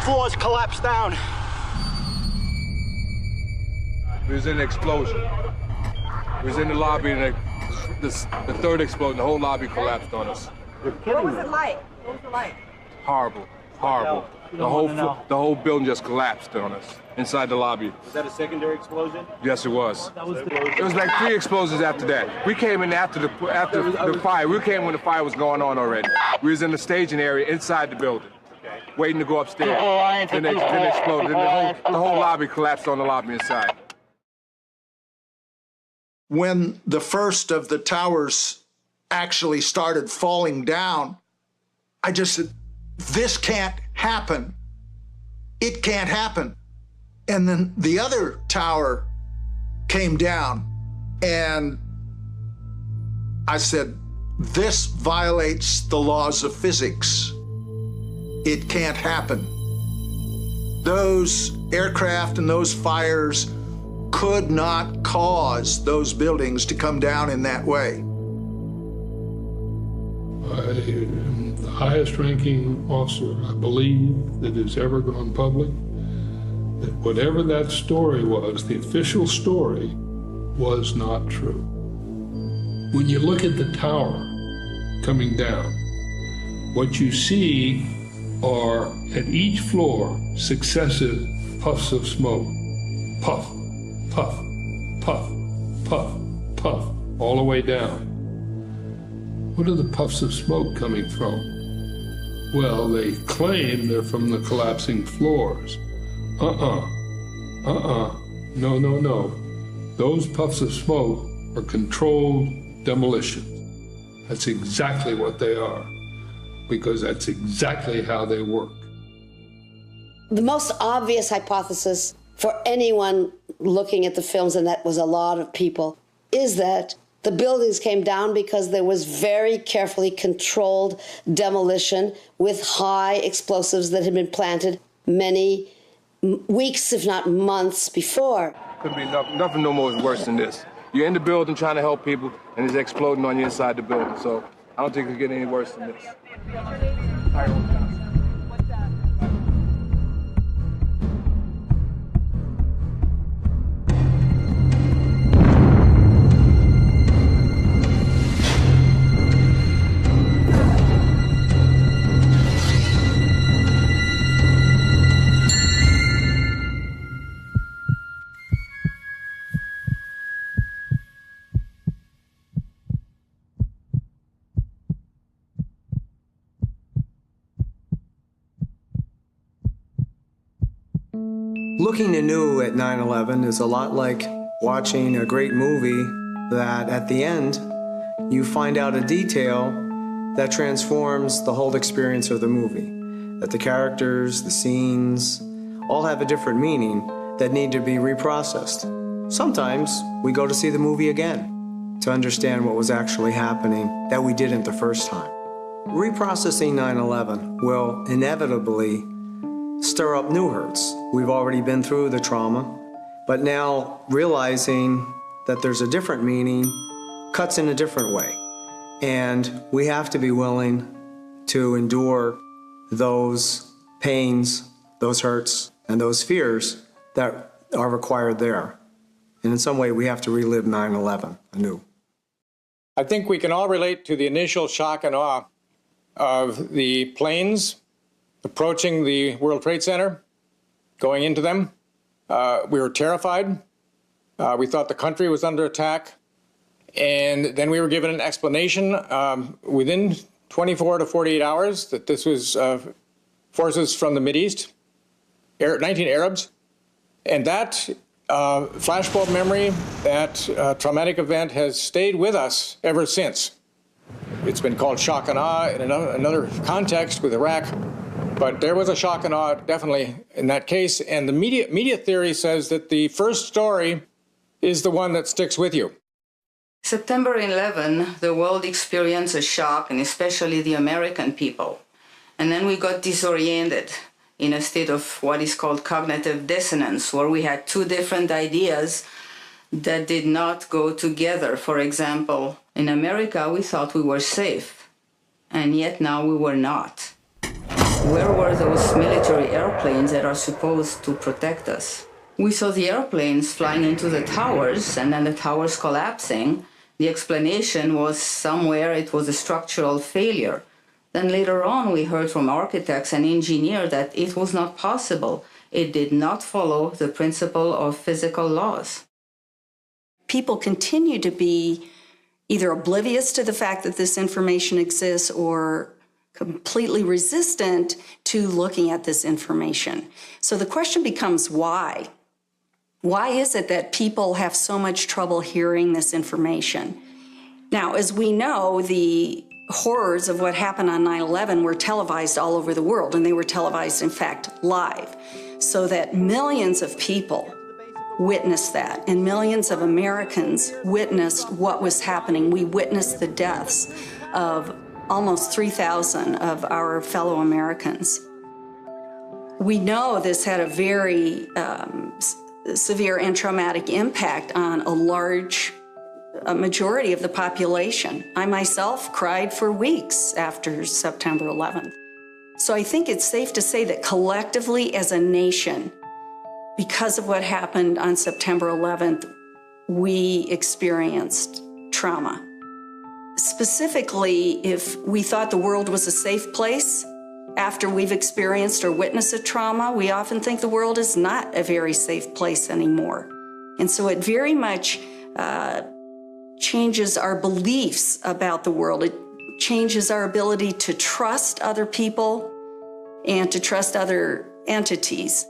floors collapsed down. It was an explosion. It was in the lobby, and the third explosion, the whole lobby collapsed on us. What was it like? What was it like? Horrible, horrible. The whole building just collapsed on us inside the lobby. Was that a secondary explosion? Yes, it was. It was like 3 explosions after that. We came in after the fire. We came when the fire was going on already. We was in the staging area inside the building, waiting to go upstairs. Then it exploded. Then the whole lobby collapsed on the lobby inside. When the first of the towers actually started falling down, I just said, this can't happen. It can't happen. And then the other tower came down, and I said, this violates the laws of physics. It can't happen. Those aircraft and those fires could not cause those buildings to come down in that way. I am the highest-ranking officer, I believe, that has ever gone public. That whatever that story was, the official story, was not true. When you look at the tower coming down, what you see are, at each floor, successive puffs of smoke. Puff, puff, puff, puff, puff, all the way down. What are the puffs of smoke coming from? Well, they claim they're from the collapsing floors. No, no, no. Those puffs of smoke are controlled demolition. That's exactly what they are, because that's exactly how they work. The most obvious hypothesis for anyone looking at the films, and that was a lot of people, is that the buildings came down because there was very carefully controlled demolition with high explosives that had been planted many weeks, if not months, before. Couldn't be nothing no more worse than this. You're in the building trying to help people, and it's exploding on you inside the building. So I don't think it can get any worse than this. Looking anew at 9/11 is a lot like watching a great movie that at the end you find out a detail that transforms the whole experience of the movie. That the characters, the scenes, all have a different meaning that need to be reprocessed. Sometimes we go to see the movie again to understand what was actually happening that we didn't the first time. Reprocessing 9/11 will inevitably stir up new hurts. We've already been through the trauma, but now realizing that there's a different meaning cuts in a different way. And we have to be willing to endure those pains, those hurts, and those fears that are required there. And in some way, we have to relive 9/11 anew. I think we can all relate to the initial shock and awe of the planes approaching the World Trade Center, going into them. We were terrified. We thought the country was under attack. And then we were given an explanation within 24 to 48 hours that this was forces from the Mideast, 19 Arabs. And that flashbulb memory, that traumatic event has stayed with us ever since. It's been called shock and awe in another context with Iraq. But there was a shock and awe, definitely, in that case. And the media theory says that the first story is the one that sticks with you. September 11, the world experienced a shock, and especially the American people. And then we got disoriented in a state of what is called cognitive dissonance, where we had two different ideas that did not go together. For example, in America, we thought we were safe, and yet now we were not. where were those military airplanes that are supposed to protect us? We saw the airplanes flying into the towers and then the towers collapsing. The explanation was somewhere it was a structural failure. Then later on, we heard from architects and engineers that it was not possible. It did not follow the principle of physical laws. People continue to be either oblivious to the fact that this information exists or completely resistant to looking at this information. So the question becomes why? Why is it that people have so much trouble hearing this information? Now, as we know, the horrors of what happened on 9/11 were televised all over the world, and they were televised, in fact, live, so that millions of people witnessed that, and millions of Americans witnessed what was happening. We witnessed the deaths of almost 3,000 of our fellow Americans. We know this had a very severe and traumatic impact on a majority of the population. I myself cried for weeks after September 11th. So I think it's safe to say that collectively as a nation, because of what happened on September 11th, we experienced trauma. Specifically, if we thought the world was a safe place after we've experienced or witnessed a trauma, we often think the world is not a very safe place anymore. And so it very much changes our beliefs about the world. It changes our ability to trust other people and to trust other entities.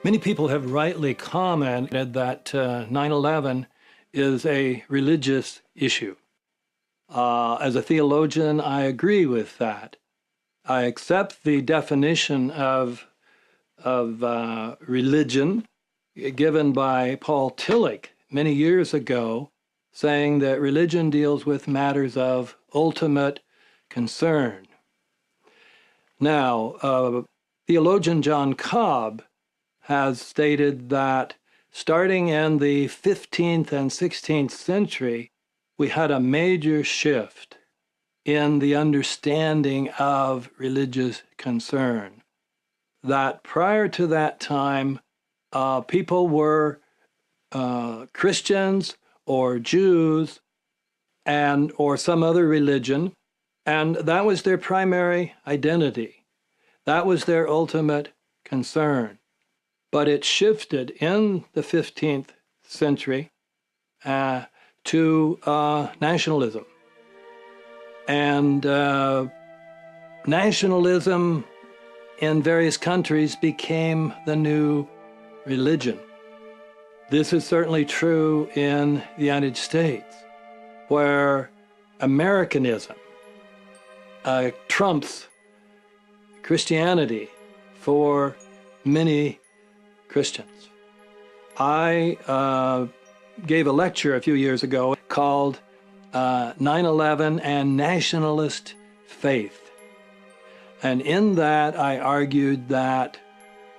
Many people have rightly commented that 9/11 is a religious issue. As a theologian, I agree with that. I accept the definition of religion given by Paul Tillich many years ago, saying that religion deals with matters of ultimate concern. Now, theologian John Cobb has stated that starting in the 15th and 16th century, we had a major shift in the understanding of religious concern. That prior to that time, people were Christians or Jews or some other religion, and that was their primary identity. That was their ultimate concern. But it shifted in the 15th century to nationalism. And nationalism in various countries became the new religion. This is certainly true in the United States, where Americanism trumps Christianity for many Christians. I gave a lecture a few years ago called 9/11 and Nationalist Faith. And in that, I argued that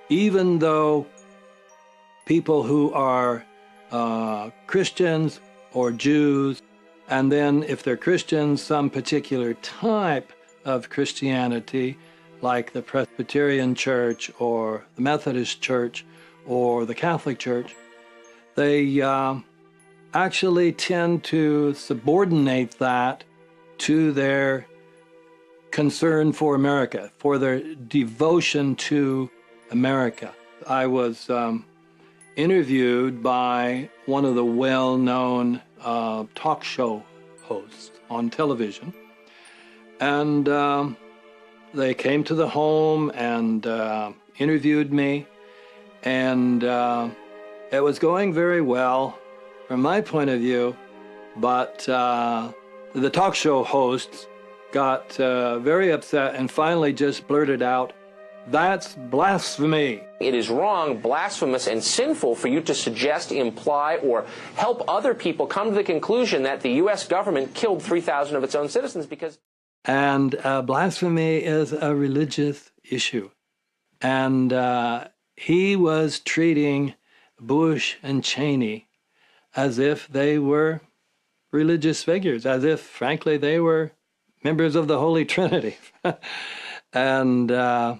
even though people who are Christians or Jews, and then if they're Christians, some particular type of Christianity, like the Presbyterian Church or the Methodist Church or the Catholic Church, they actually tend to subordinate that to their concern for America, for their devotion to America. I was interviewed by one of the well-known talk show hosts on television, and they came to the home and interviewed me, and it was going very well from my point of view, but the talk show hosts got very upset and finally just blurted out, "That's blasphemy." It is wrong, blasphemous, and sinful for you to suggest, imply, or help other people come to the conclusion that the U.S. government killed 3,000 of its own citizens because... And blasphemy is a religious issue. And he was treating Bush and Cheney as if they were religious figures, as if, frankly, they were members of the Holy Trinity. And so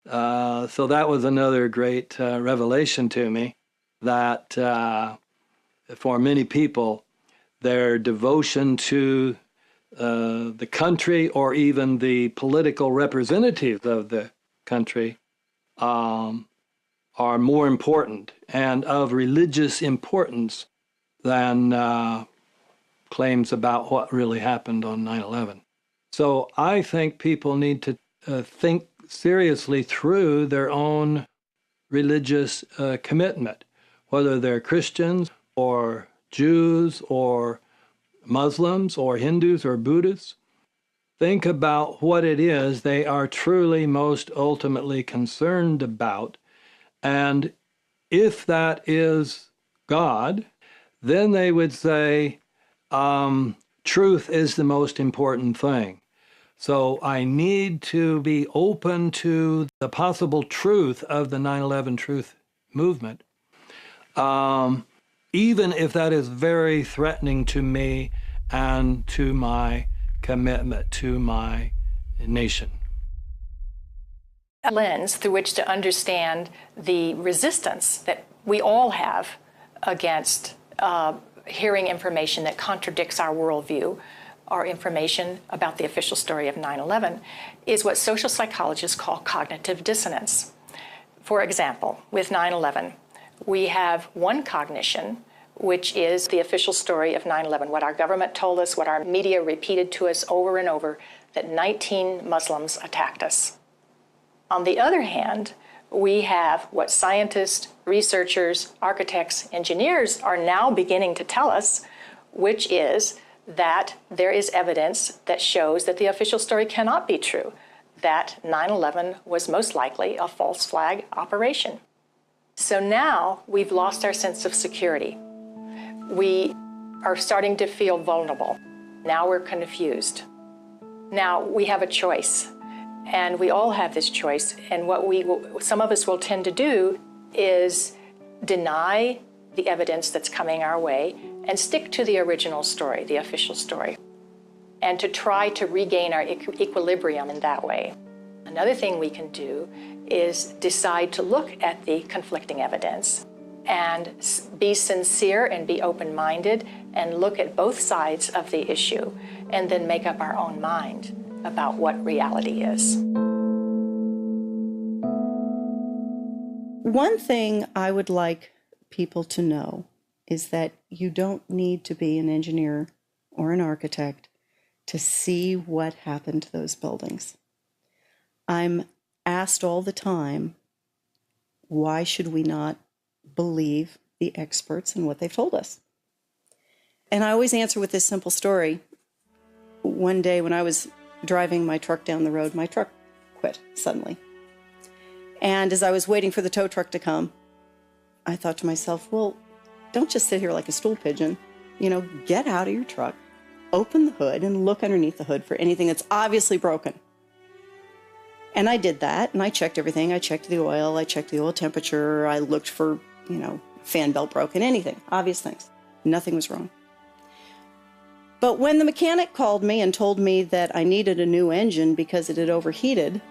that was another great revelation to me, that for many people, their devotion to the country or even the political representatives of the country are more important and of religious importance than claims about what really happened on 9/11. So I think people need to think seriously through their own religious commitment, whether they're Christians or Jews or Muslims or Hindus or Buddhists. Think about what it is they are truly most ultimately concerned about. And if that is God, then they would say, truth is the most important thing. So I need to be open to the possible truth of the 9/11 truth movement, even if that is very threatening to me and to my commitment to my nation. A lens through which to understand the resistance that we all have against hearing information that contradicts our worldview or information about the official story of 9/11 is what social psychologists call cognitive dissonance. For example, with 9/11, we have one cognition, which is the official story of 9/11, what our government told us, what our media repeated to us over and over, that 19 Muslims attacked us. On the other hand, we have what scientists, researchers, architects, engineers are now beginning to tell us, which is that there is evidence that shows that the official story cannot be true, that 9/11 was most likely a false flag operation. So now we've lost our sense of security. We are starting to feel vulnerable. Now we're confused. Now we have a choice, and we all have this choice. And what some of us will tend to do is deny the evidence that's coming our way and stick to the original story, the official story, and to try to regain our equilibrium in that way. Another thing we can do is decide to look at the conflicting evidence and be sincere and be open-minded and look at both sides of the issue and then make up our own mind about what reality is. One thing I would like people to know is that you don't need to be an engineer or an architect to see what happened to those buildings. I'm asked all the time, why should we not believe the experts and what they've told us? And I always answer with this simple story. One day when I was driving my truck down the road, my truck quit suddenly. And as I was waiting for the tow truck to come, I thought to myself, well, don't just sit here like a stool pigeon. Get out of your truck, open the hood, and look underneath the hood for anything that's obviously broken. And I did that, and I checked everything. I checked the oil, I checked the oil temperature, I looked for, fan belt broken, anything, obvious things. Nothing was wrong. But when the mechanic called me and told me that I needed a new engine because it had overheated,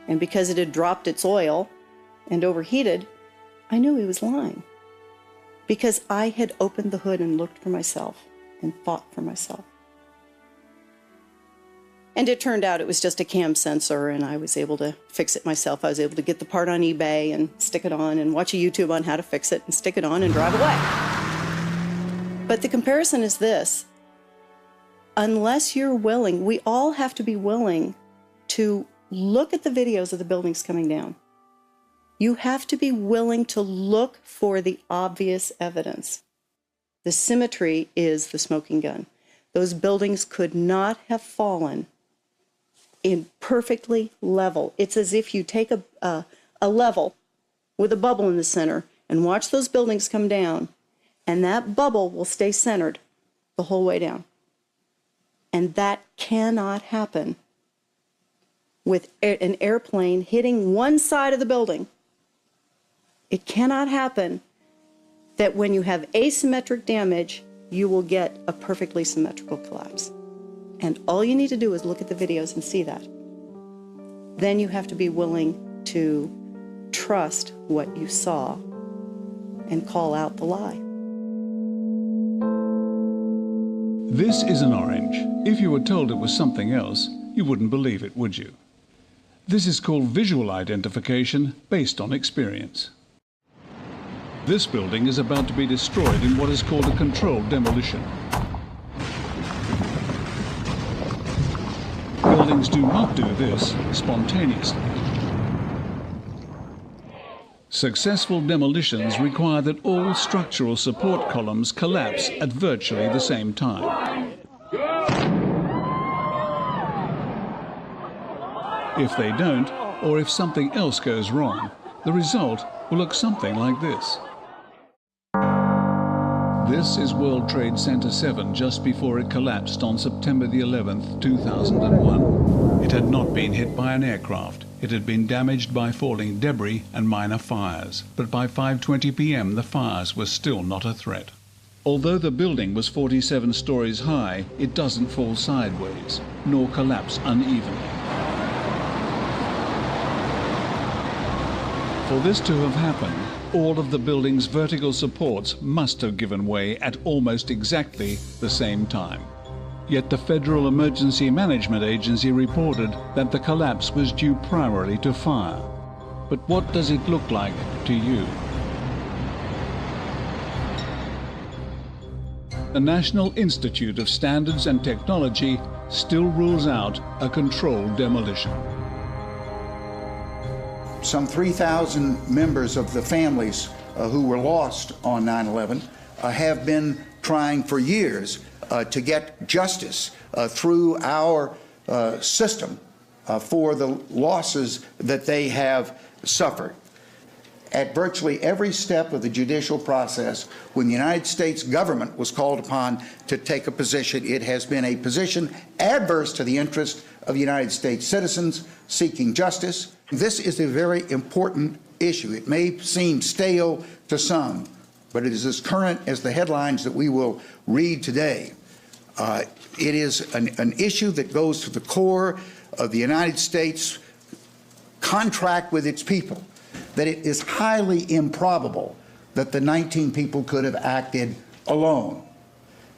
and because it had dropped its oil and overheated, I knew he was lying. Because I had opened the hood and looked for myself and fought for myself. And it turned out it was just a cam sensor, and I was able to fix it myself. I was able to get the part on eBay and stick it on and watch a YouTube on how to fix it and stick it on and drive away. But the comparison is this. Unless you're willing, we all have to be willing to look at the videos of the buildings coming down. You have to be willing to look for the obvious evidence. The symmetry is the smoking gun. Those buildings could not have fallen in perfectly level. It's as if you take a level with a bubble in the center and watch those buildings come down, and that bubble will stay centered the whole way down. And that cannot happen with an airplane hitting one side of the building. It cannot happen that when you have asymmetric damage, you will get a perfectly symmetrical collapse. And all you need to do is look at the videos and see that. Then you have to be willing to trust what you saw and call out the lie. This is an orange. If you were told it was something else, you wouldn't believe it, would you? This is called visual identification based on experience. This building is about to be destroyed in what is called a controlled demolition. Buildings do not do this spontaneously. Successful demolitions require that all structural support columns collapse at virtually the same time. If they don't, or if something else goes wrong, the result will look something like this. This is World Trade Center 7 just before it collapsed on September the 11th, 2001. It had not been hit by an aircraft. It had been damaged by falling debris and minor fires. But by 5:20 p.m. the fires were still not a threat. Although the building was 47 stories high, it doesn't fall sideways, nor collapse unevenly. For this to have happened, all of the building's vertical supports must have given way at almost exactly the same time. Yet the Federal Emergency Management Agency reported that the collapse was due primarily to fire. But what does it look like to you? The National Institute of Standards and Technology still rules out a controlled demolition. Some 3,000 members of the families who were lost on 9/11 have been trying for years to get justice through our system for the losses that they have suffered. At virtually every step of the judicial process, when the United States government was called upon to take a position, it has been a position adverse to the interest of the United States citizens seeking justice. This is a very important issue. It may seem stale to some, but it is as current as the headlines that we will read today. It is an issue that goes to the core of the United States contract with its people, that it is highly improbable that the 19 people could have acted alone.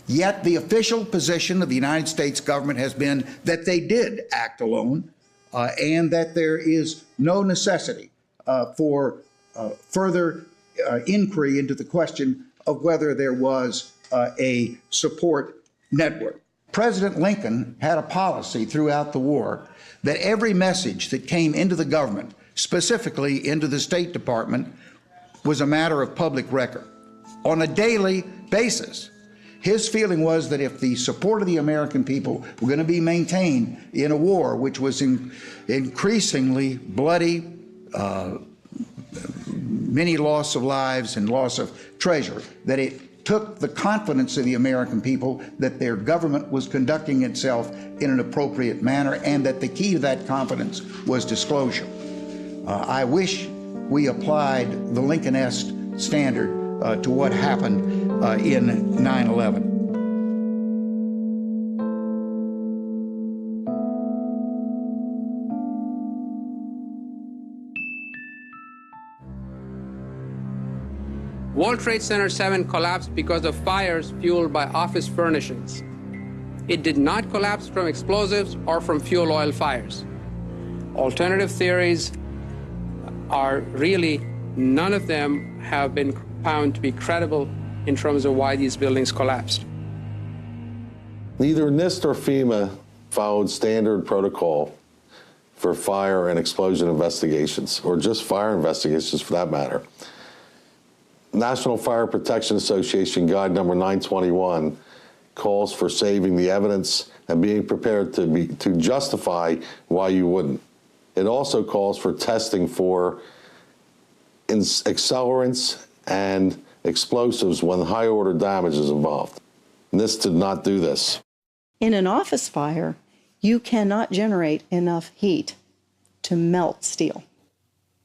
Yet the official position of the United States government has been that they did act alone, and that there is no necessity for further inquiry into the question of whether there was a support network. President Lincoln had a policy throughout the war that every message that came into the government, specifically into the State Department, was a matter of public record on a daily basis. His feeling was that if the support of the American people were going to be maintained in a war which was increasingly bloody, many loss of lives and loss of treasure, that it took the confidence of the American people that their government was conducting itself in an appropriate manner, and that the key to that confidence was disclosure. I wish we applied the Lincoln-esque standard to what happened in 9/11. World Trade Center 7 collapsed because of fires fueled by office furnishings. It did not collapse from explosives or from fuel oil fires. Alternative theories are really, none of them have been found to be credible in terms of why these buildings collapsed. Neither NIST or FEMA followed standard protocol for fire and explosion investigations, or just fire investigations for that matter. National Fire Protection Association Guide number 921 calls for saving the evidence and being prepared to justify why you wouldn't. It also calls for testing for accelerants and explosives when high-order damage is involved. NIST did not do this. In an office fire, you cannot generate enough heat to melt steel.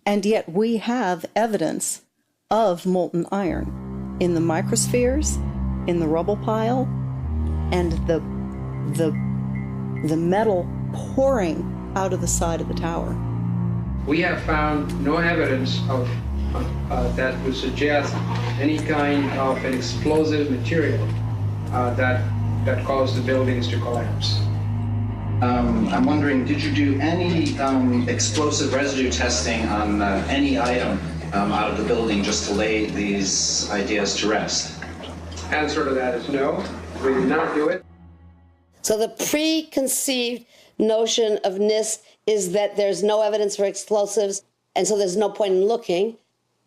And yet we have evidence of molten iron in the microspheres, in the rubble pile, and the metal pouring out of the side of the tower. We have found no evidence of that would suggest any kind of an explosive material that caused the buildings to collapse. I'm wondering, did you do any explosive residue testing on any item out of the building just to lay these ideas to rest? Answer to that is no. We did not do it. So the preconceived notion of NIST is that there's no evidence for explosives, and so there's no point in looking.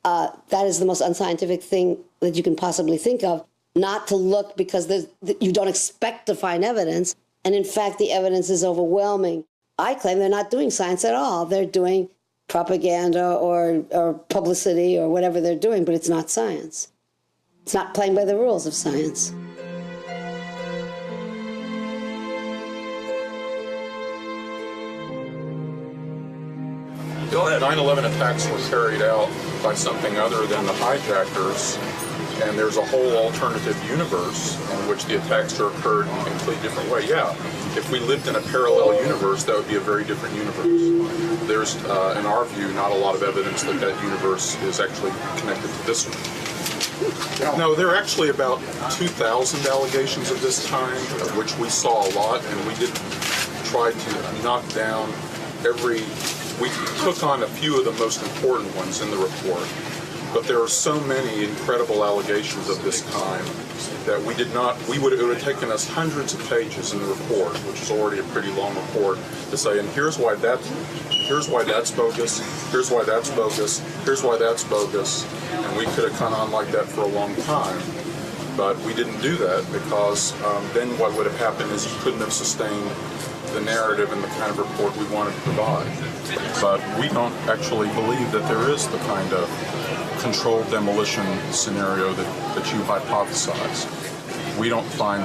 That is the most unscientific thing that you can possibly think of, not to look because you don't expect to find evidence. And in fact, the evidence is overwhelming. I claim they're not doing science at all. They're doing propaganda or publicity or whatever they're doing, but it's not science. It's not playing by the rules of science. The 9/11 attacks were carried out by something other than the hijackers, and there's a whole alternative universe in which the attacks occurred in a completely different way. Yeah, if we lived in a parallel universe, that would be a very different universe. There's, in our view, not a lot of evidence that that universe is actually connected to this one. No, there are actually about 2,000 allegations of this kind, of which we saw a lot, and we didn't try to knock down every. We took on a few of the most important ones in the report, but there are so many incredible allegations of this kind that we did not. It would have taken us hundreds of pages in the report, which is already a pretty long report, to say, and here's why that's bogus, here's why that's bogus, here's why that's bogus, and we could have gone on like that for a long time. But we didn't do that because then what would have happened is you couldn't have sustained the narrative and the kind of report we wanted to provide. But we don't actually believe that there is the kind of controlled demolition scenario that you hypothesize. We don't find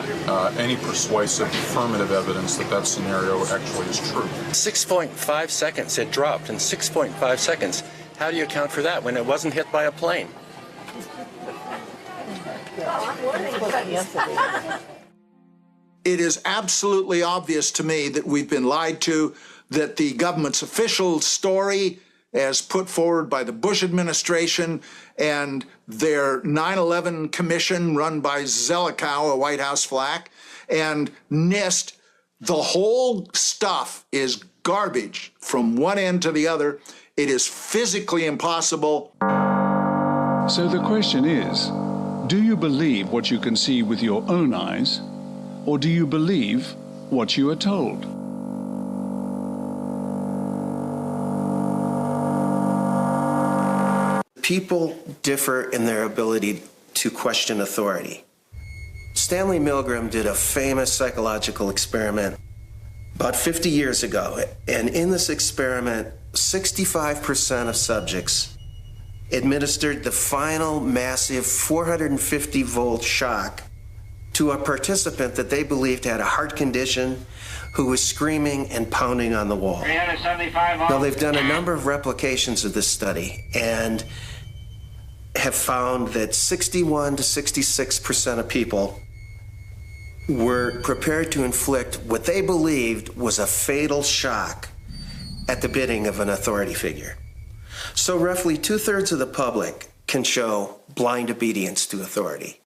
any persuasive affirmative evidence that that scenario actually is true. 6.5 seconds it dropped in 6.5 seconds. How do you account for that when it wasn't hit by a plane? It is absolutely obvious to me that we've been lied to, that the government's official story as put forward by the Bush administration and their 9/11 commission run by Zelikow, a White House flack, and NIST, the whole stuff is garbage from one end to the other. It is physically impossible. So the question is, do you believe what you can see with your own eyes, or do you believe what you are told? People differ in their ability to question authority. Stanley Milgram did a famous psychological experiment about 50 years ago, and in this experiment, 65% of subjects administered the final massive 450-volt shock to a participant that they believed had a heart condition who was screaming and pounding on the wall. 375 volts. Now, they've done a number of replications of this study and have found that 61 to 66% of people were prepared to inflict what they believed was a fatal shock at the bidding of an authority figure. So roughly 2/3 of the public can show blind obedience to authority.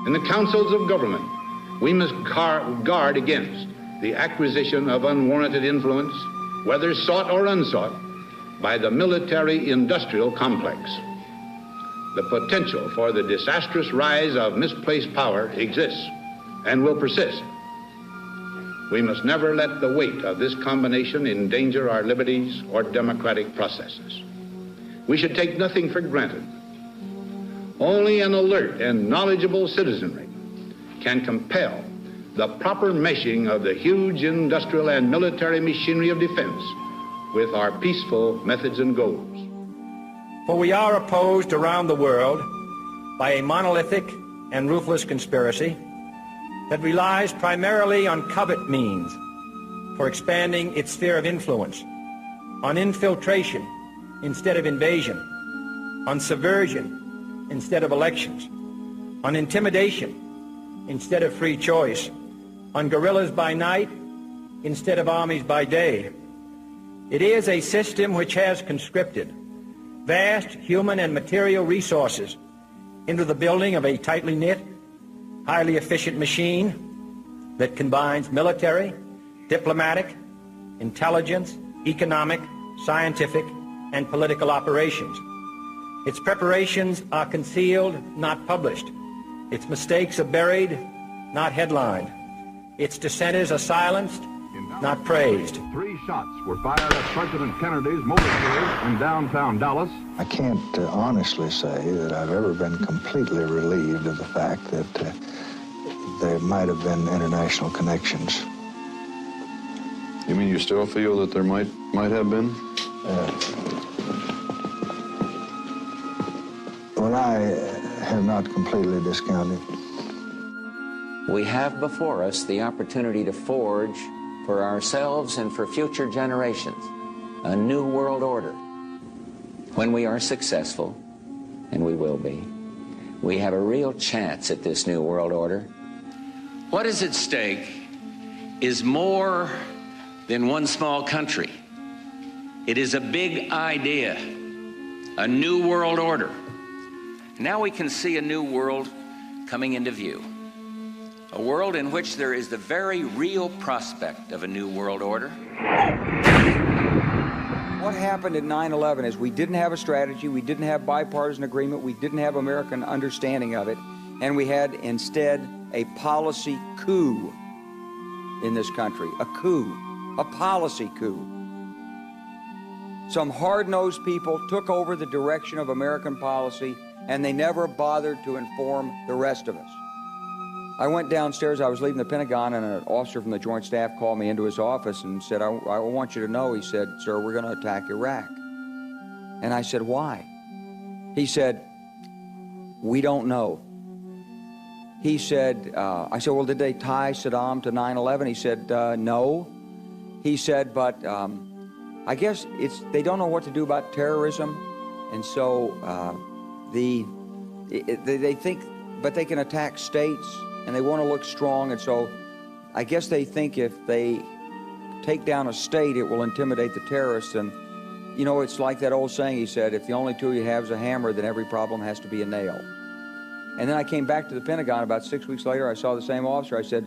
In the councils of government, we must guard against the acquisition of unwarranted influence, whether sought or unsought, by the military-industrial complex. The potential for the disastrous rise of misplaced power exists and will persist. We must never let the weight of this combination endanger our liberties or democratic processes. We should take nothing for granted. Only an alert and knowledgeable citizenry can compel the proper meshing of the huge industrial and military machinery of defense with our peaceful methods and goals. For we are opposed around the world by a monolithic and ruthless conspiracy that relies primarily on covert means for expanding its sphere of influence, on infiltration instead of invasion, on subversion instead of elections, on intimidation instead of free choice, on guerrillas by night instead of armies by day. It is a system which has conscripted vast human and material resources into the building of a tightly knit, highly efficient machine that combines military, diplomatic, intelligence, economic, scientific, and political operations. Its preparations are concealed, not published. Its mistakes are buried, not headlined. Its dissenters are silenced, not praised. 3 shots were fired at President Kennedy's motorcade in downtown Dallas. I can't honestly say that I've ever been completely relieved of the fact that there might have been international connections. You mean you still feel that there might have been? Well, I have not completely discounted. We have before us the opportunity to forge for ourselves and for future generations a new world order. When we are successful, and we will be, we have a real chance at this new world order. What is at stake is more than one small country. It is a big idea, a new world order. Now we can see a new world coming into view. A world in which there is the very real prospect of a new world order. What happened in 9/11 is we didn't have a strategy, we didn't have bipartisan agreement, we didn't have American understanding of it, and we had instead a policy coup in this country. A coup, a policy coup. Some hard-nosed people took over the direction of American policy, and they never bothered to inform the rest of us. I went downstairs, I was leaving the Pentagon, and an officer from the Joint Staff called me into his office and said, I want you to know, he said, sir, we're going to attack Iraq. And I said, why? He said, we don't know. He said, I said, well, did they tie Saddam to 9/11? He said, no. He said, but I guess they don't know what to do about terrorism, and so they think, but they can attack states, and they want to look strong, and so I guess they think if they take down a state, it will intimidate the terrorists. And, you know, it's like that old saying, he said, if the only tool you have is a hammer, then every problem has to be a nail. And then I came back to the Pentagon about 6 weeks later. I saw the same officer. I said,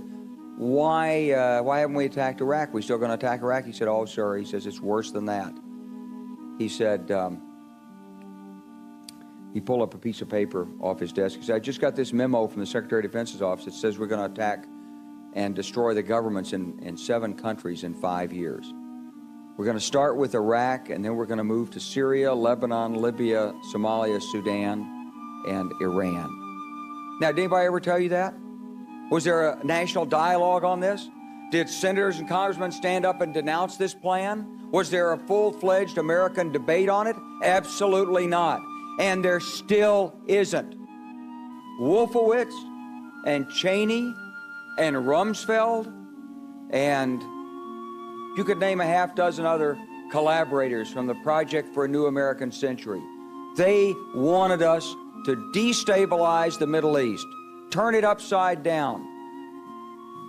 why haven't we attacked Iraq? We still going to attack Iraq? He said, oh, sir. He says, it's worse than that. He said, he pulled up a piece of paper off his desk. He said, I just got this memo from the Secretary of Defense's office that says we're going to attack and destroy the governments in 7 countries in 5 years. We're going to start with Iraq, and then we're going to move to Syria, Lebanon, Libya, Somalia, Sudan, and Iran. Now, did anybody ever tell you that? Was there a national dialogue on this? Did senators and congressmen stand up and denounce this plan? Was there a full-fledged American debate on it? Absolutely not. And there still isn't. Wolfowitz and Cheney and Rumsfeld, and you could name a half-dozen other collaborators from the Project for a New American Century. They wanted us to destabilize the Middle East, turn it upside down,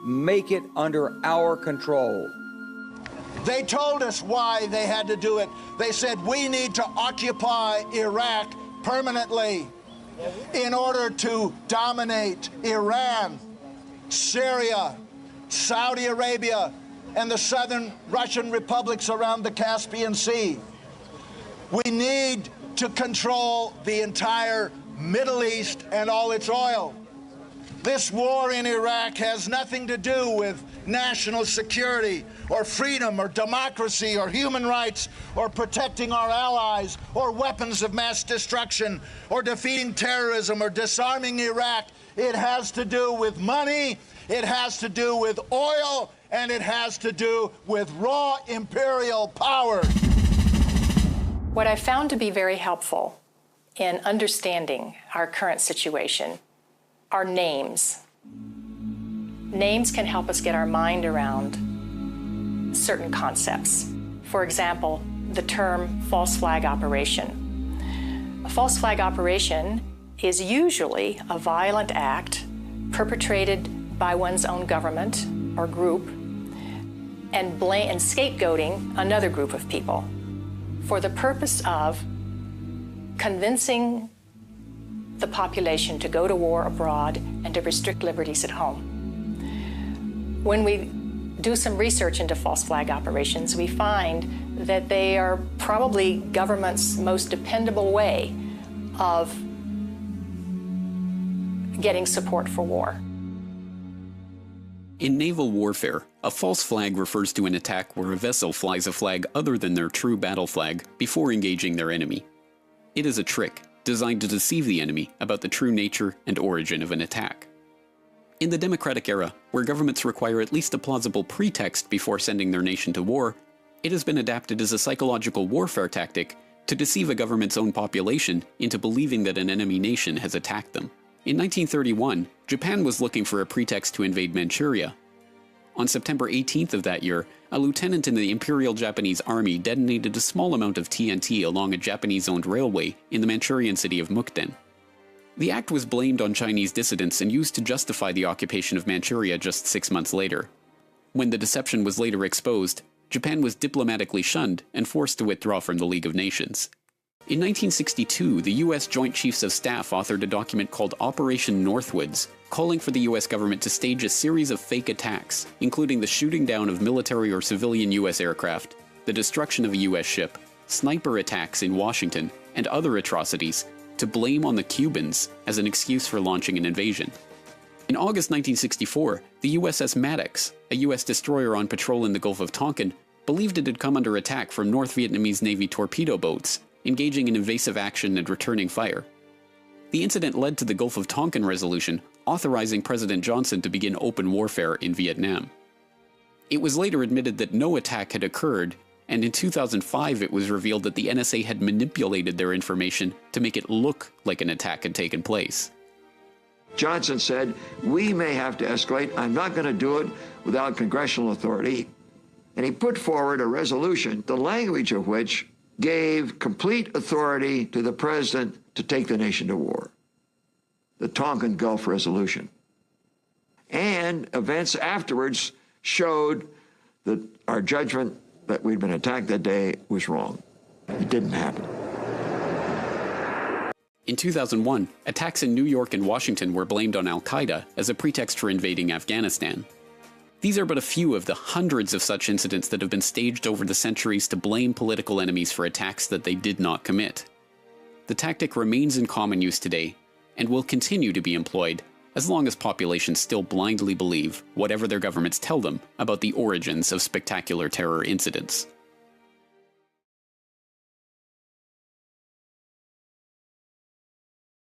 make it under our control. They told us why they had to do it. They said, we need to occupy Iraq permanently in order to dominate Iran, Syria, Saudi Arabia, and the southern Russian republics around the Caspian Sea. We need to control the entire Middle East and all its oil. This war in Iraq has nothing to do with national security or freedom or democracy or human rights or protecting our allies or weapons of mass destruction or defeating terrorism or disarming Iraq. It has to do with money, it has to do with oil, and it has to do with raw imperial power. What I found to be very helpful in understanding our current situation are names. Names can help us get our mind around certain concepts. For example, the term false flag operation. A false flag operation is usually a violent act perpetrated by one's own government or group and scapegoating another group of people for the purpose of convincing the population to go to war abroad and to restrict liberties at home. When we do some research into false flag operations, we find that they are probably government's most dependable way of getting support for war. In naval warfare, a false flag refers to an attack where a vessel flies a flag other than their true battle flag before engaging their enemy. It is a trick designed to deceive the enemy about the true nature and origin of an attack. In the democratic era, where governments require at least a plausible pretext before sending their nation to war, it has been adapted as a psychological warfare tactic to deceive a government's own population into believing that an enemy nation has attacked them. In 1931, Japan was looking for a pretext to invade Manchuria. On September 18th of that year, a lieutenant in the Imperial Japanese Army detonated a small amount of TNT along a Japanese-owned railway in the Manchurian city of Mukden. The act was blamed on Chinese dissidents and used to justify the occupation of Manchuria just 6 months later. When the deception was later exposed, Japan was diplomatically shunned and forced to withdraw from the League of Nations. In 1962, the U.S. Joint Chiefs of Staff authored a document called Operation Northwoods, calling for the U.S. government to stage a series of fake attacks, including the shooting down of military or civilian U.S. aircraft, the destruction of a U.S. ship, sniper attacks in Washington, and other atrocities, to blame on the Cubans as an excuse for launching an invasion. In August 1964, the USS Maddox, a U.S. destroyer on patrol in the Gulf of Tonkin, believed it had come under attack from North Vietnamese Navy torpedo boats, engaging in invasive action and returning fire. The incident led to the Gulf of Tonkin resolution, authorizing President Johnson to begin open warfare in Vietnam. It was later admitted that no attack had occurred, and in 2005 it was revealed that the NSA had manipulated their information to make it look like an attack had taken place. Johnson said, "We may have to escalate. I'm not going to do it without congressional authority." And he put forward a resolution, the language of which gave complete authority to the president to take the nation to war. The Tonkin Gulf Resolution. And events afterwards showed that our judgment that we'd been attacked that day was wrong. It didn't happen. In 2001, attacks in New York and Washington were blamed on al-Qaeda as a pretext for invading Afghanistan. These are but a few of the hundreds of such incidents that have been staged over the centuries to blame political enemies for attacks that they did not commit. The tactic remains in common use today, and will continue to be employed as long as populations still blindly believe whatever their governments tell them about the origins of spectacular terror incidents.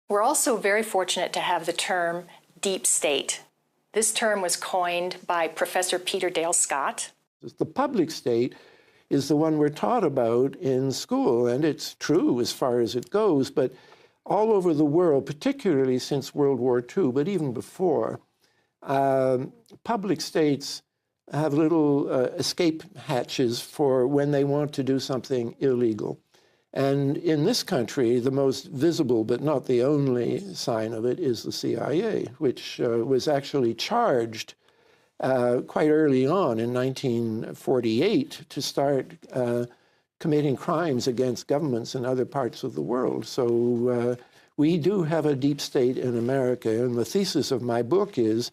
We're also very fortunate to have the term deep state. This term was coined by Professor Peter Dale Scott. The public state is the one we're taught about in school, and it's true as far as it goes, but all over the world, particularly since World War II, but even before, public states have little escape hatches for when they want to do something illegal. And in this country, the most visible, but not the only sign of it, is the CIA, which was actually charged quite early on in 1948 to start committing crimes against governments in other parts of the world. So we do have a deep state in America, and the thesis of my book is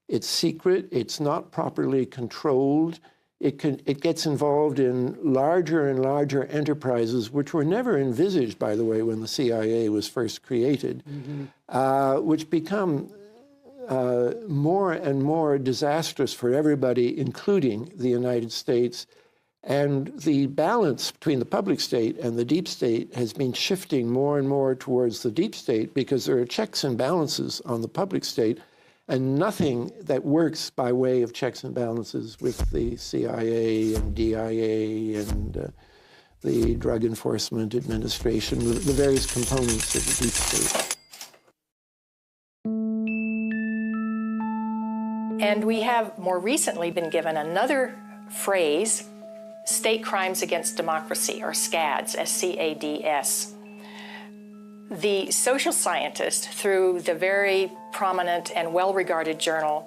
it's secret, it's not properly controlled, it gets involved in larger and larger enterprises, which were never envisaged, by the way, when the CIA was first created, which become more and more disastrous for everybody, including the United States. And the balance between the public state and the deep state has been shifting more and more towards the deep state because there are checks and balances on the public state and nothing that works by way of checks and balances with the CIA and DIA and the Drug Enforcement Administration, the various components of the deep state. And we have more recently been given another phrase, state crimes against democracy, or SCADS, S-C-A-D-S. The social scientist, through the very prominent and well-regarded journal,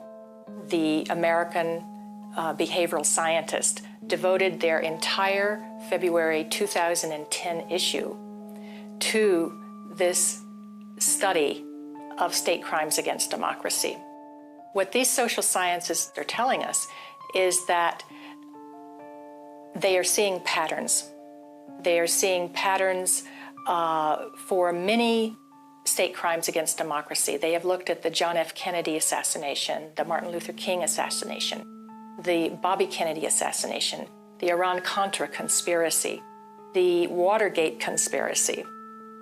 the American Behavioral Scientist, devoted their entire February 2010 issue to this study of state crimes against democracy. What these social scientists are telling us is that they are seeing patterns. They are seeing patterns for many state crimes against democracy. They have looked at the John F. Kennedy assassination, the Martin Luther King assassination, the Bobby Kennedy assassination, the Iran-Contra conspiracy, the Watergate conspiracy.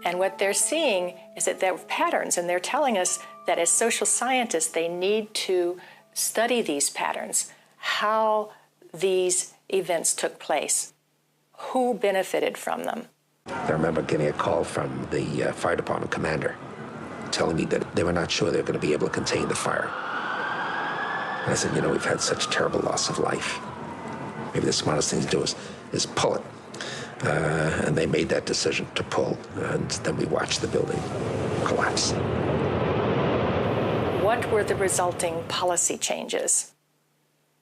And what they're seeing is that there are patterns, and they're telling us that as social scientists, they need to study these patterns, how these events took place, who benefited from them. I remember getting a call from the fire department commander telling me that they were not sure they were going to be able to contain the fire. And I said, you know, we've had such terrible loss of life. Maybe the smartest thing to do is pull it. And they made that decision to pull, and then we watched the building collapse. What were the resulting policy changes?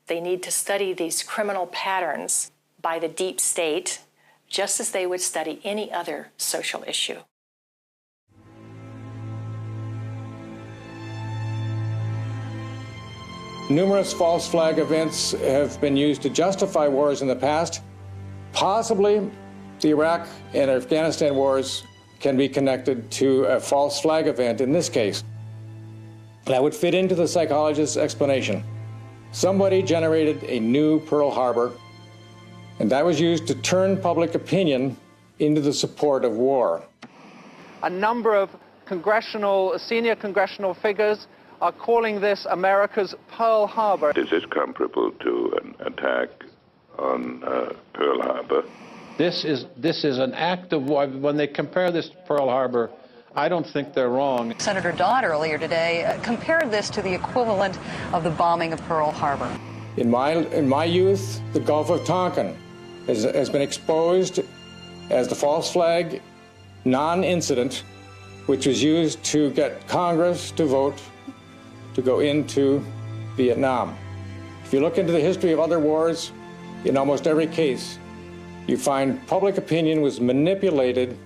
They need to study these criminal patterns by the deep state, just as they would study any other social issue. Numerous false flag events have been used to justify wars in the past. Possibly the Iraq and Afghanistan wars can be connected to a false flag event in this case. That would fit into the psychologist's explanation. Somebody generated a new Pearl Harbor, and that was used to turn public opinion into the support of war. A number of senior congressional figures are calling this America's Pearl Harbor. Is this comparable to an attack on Pearl Harbor? This is an act of war. When they compare this to Pearl Harbor, I don't think they're wrong. Senator Dodd earlier today compared this to the equivalent of the bombing of Pearl Harbor. In my youth, the Gulf of Tonkin has been exposed as the false flag non-incident, which was used to get Congress to vote to go into Vietnam. If you look into the history of other wars, in almost every case, you find public opinion was manipulated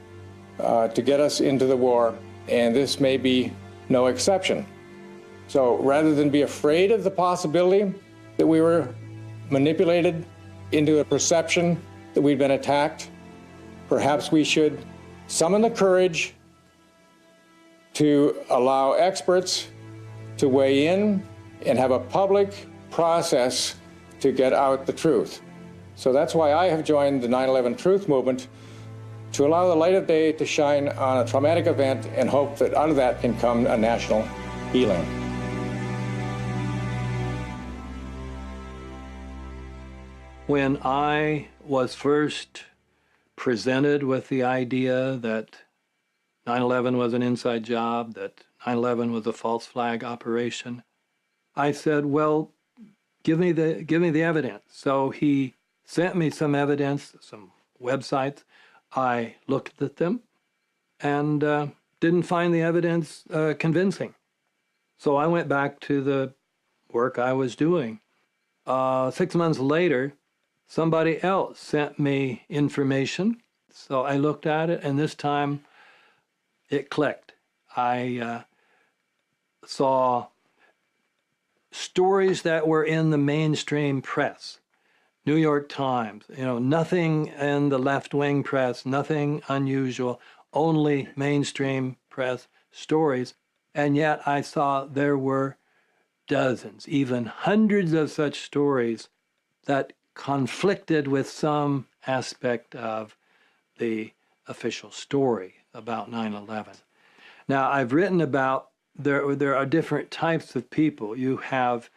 to get us into the war, and this may be no exception. So rather than be afraid of the possibility that we were manipulated into a perception that we'd been attacked, perhaps we should summon the courage to allow experts to weigh in and have a public process to get out the truth. So that's why I have joined the 9/11 Truth Movement, to allow the light of day to shine on a traumatic event and hope that out of that can come a national healing. When I was first presented with the idea that 9/11 was an inside job, that 9/11 was a false flag operation, I said, well, give me the evidence. So he sent me some evidence, some websites. I looked at them and didn't find the evidence convincing. So I went back to the work I was doing. 6 months later, somebody else sent me information. So I looked at it, and this time it clicked. I saw stories that were in the mainstream press. New York Times, nothing in the left-wing press, nothing unusual, only mainstream press stories. And yet I saw there were dozens, even hundreds of such stories that conflicted with some aspect of the official story about 9/11. Now, I've written about there are different types of people. You have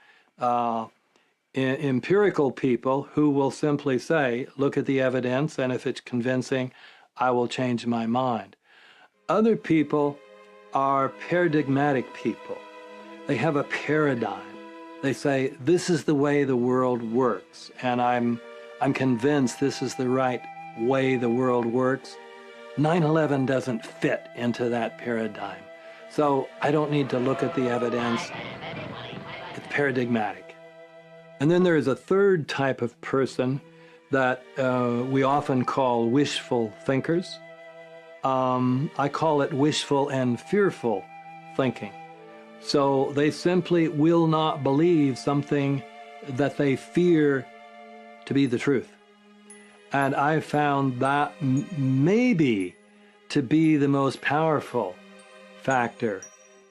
empirical people who will simply say, look at the evidence, and if it's convincing, I will change my mind. Other people are paradigmatic people. They have a paradigm. They say, this is the way the world works, and I'm convinced this is the right way the world works. 9/11 doesn't fit into that paradigm. So I don't need to look at the evidence. It's paradigmatic. And then there is a third type of person that we often call wishful thinkers. I call it wishful and fearful thinking. So they simply will not believe something that they fear to be the truth. And I found that maybe to be the most powerful factor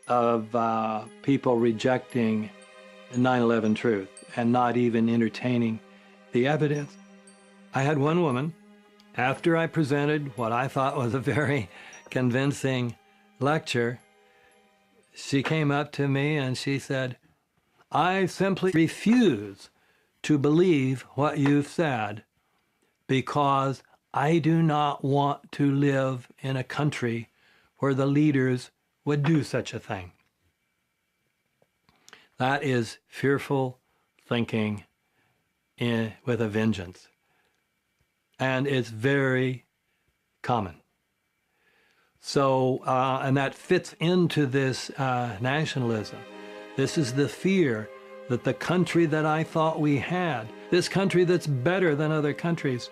of people rejecting the 9/11 truth and not even entertaining the evidence. I had one woman, after I presented what I thought was a very convincing lecture, she came up to me and she said, I simply refuse to believe what you've said because I do not want to live in a country where the leaders would do such a thing. That is fearful thinking with a vengeance. And it's very common. So, and that fits into this nationalism. This is the fear that the country that I thought we had, this country that's better than other countries,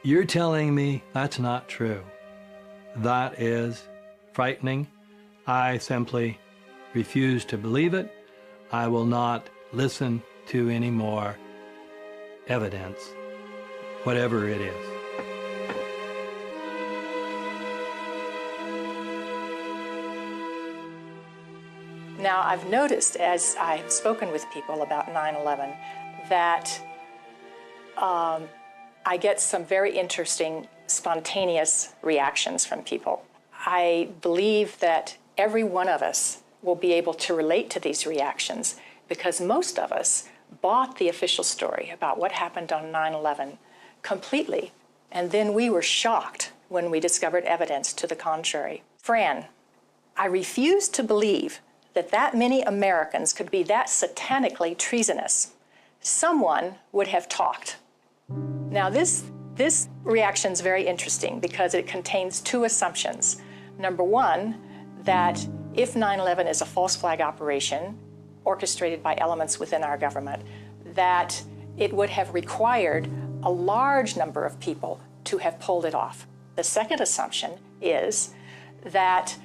you're telling me that's not true. That is frightening. I simply refuse to believe it. I will not listen to any more evidence, whatever it is. Now, I've noticed as I've spoken with people about 9/11 that I get some very interesting, spontaneous reactions from people. I believe that every one of us will be able to relate to these reactions because most of us bought the official story about what happened on 9/11 completely, and then we were shocked when we discovered evidence to the contrary. Fran, I refuse to believe that many Americans could be that satanically treasonous. Someone would have talked. Now, this reaction is very interesting because it contains two assumptions. Number one, that if 9/11 is a false flag operation orchestrated by elements within our government, that it would have required a large number of people to have pulled it off. The second assumption is that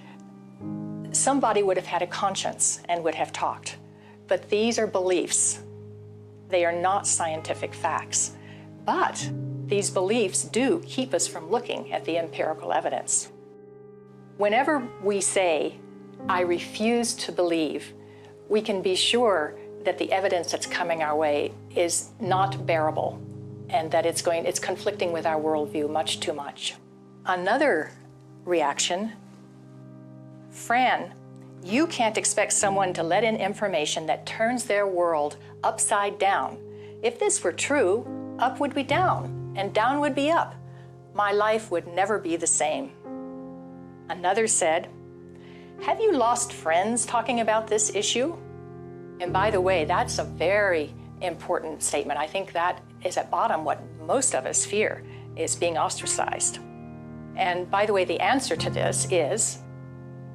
somebody would have had a conscience and would have talked. But these are beliefs. They are not scientific facts. But these beliefs do keep us from looking at the empirical evidence. Whenever we say, I refuse to believe, we can be sure that the evidence that's coming our way is not bearable and that it's conflicting with our worldview much too much. Another reaction, Fran, you can't expect someone to let in information that turns their world upside down. If this were true, up would be down and down would be up. My life would never be the same. Another said, have you lost friends talking about this issue? And by the way, that's a very important statement. I think that is at bottom what most of us fear, is being ostracized. And by the way, the answer to this is,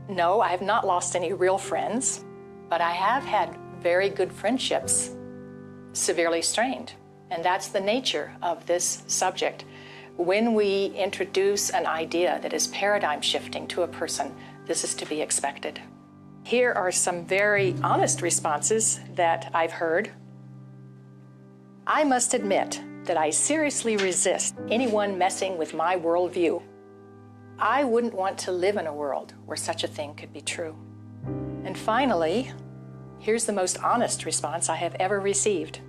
no, I have not lost any real friends, but I have had very good friendships severely strained. And that's the nature of this subject. When we introduce an idea that is paradigm shifting to a person, this is to be expected. Here are some very honest responses that I've heard. I must admit that I seriously resist anyone messing with my worldview. I wouldn't want to live in a world where such a thing could be true. And finally, here's the most honest response I have ever received.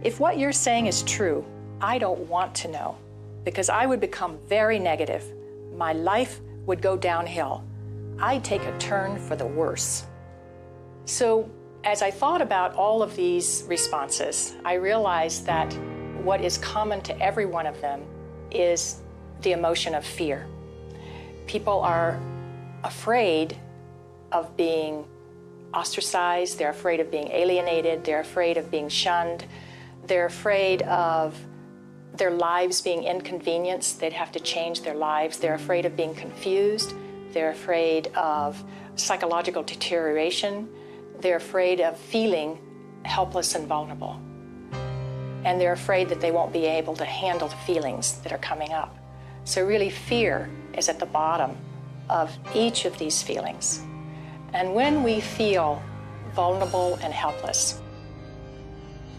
If what you're saying is true, I don't want to know, because I would become very negative. My life would go downhill. I'd take a turn for the worse. So as I thought about all of these responses, I realized that what is common to every one of them is the emotion of fear. People are afraid of being ostracized, they're afraid of being alienated, they're afraid of being shunned, they're afraid of their lives being inconvenienced, they'd have to change their lives, they're afraid of being confused, they're afraid of psychological deterioration, they're afraid of feeling helpless and vulnerable. And they're afraid that they won't be able to handle the feelings that are coming up. So really fear is at the bottom of each of these feelings. And when we feel vulnerable and helpless,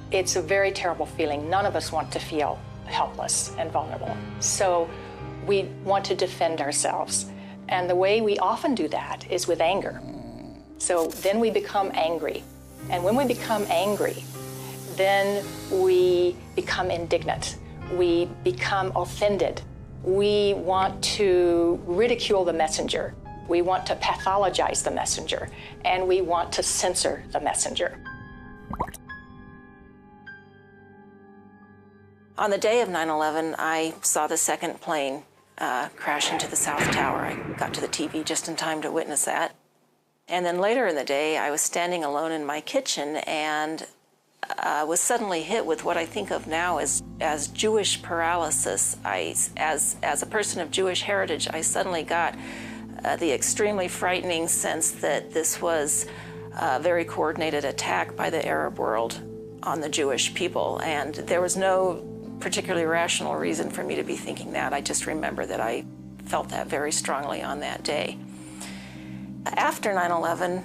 it's a very terrible feeling. None of us want to feel helpless and vulnerable. So we want to defend ourselves. And the way we often do that is with anger. So then we become angry. And when we become angry, then we become indignant. We become offended. We want to ridicule the messenger. We want to pathologize the messenger. And we want to censor the messenger. On the day of 9/11, I saw the second plane crash into the South Tower. I got to the TV just in time to witness that. And then later in the day, I was standing alone in my kitchen and was suddenly hit with what I think of now as Jewish paralysis. As a person of Jewish heritage, I suddenly got the extremely frightening sense that this was a very coordinated attack by the Arab world on the Jewish people. And there was no particularly rational reason for me to be thinking that. I just remember that I felt that very strongly on that day. After 9/11,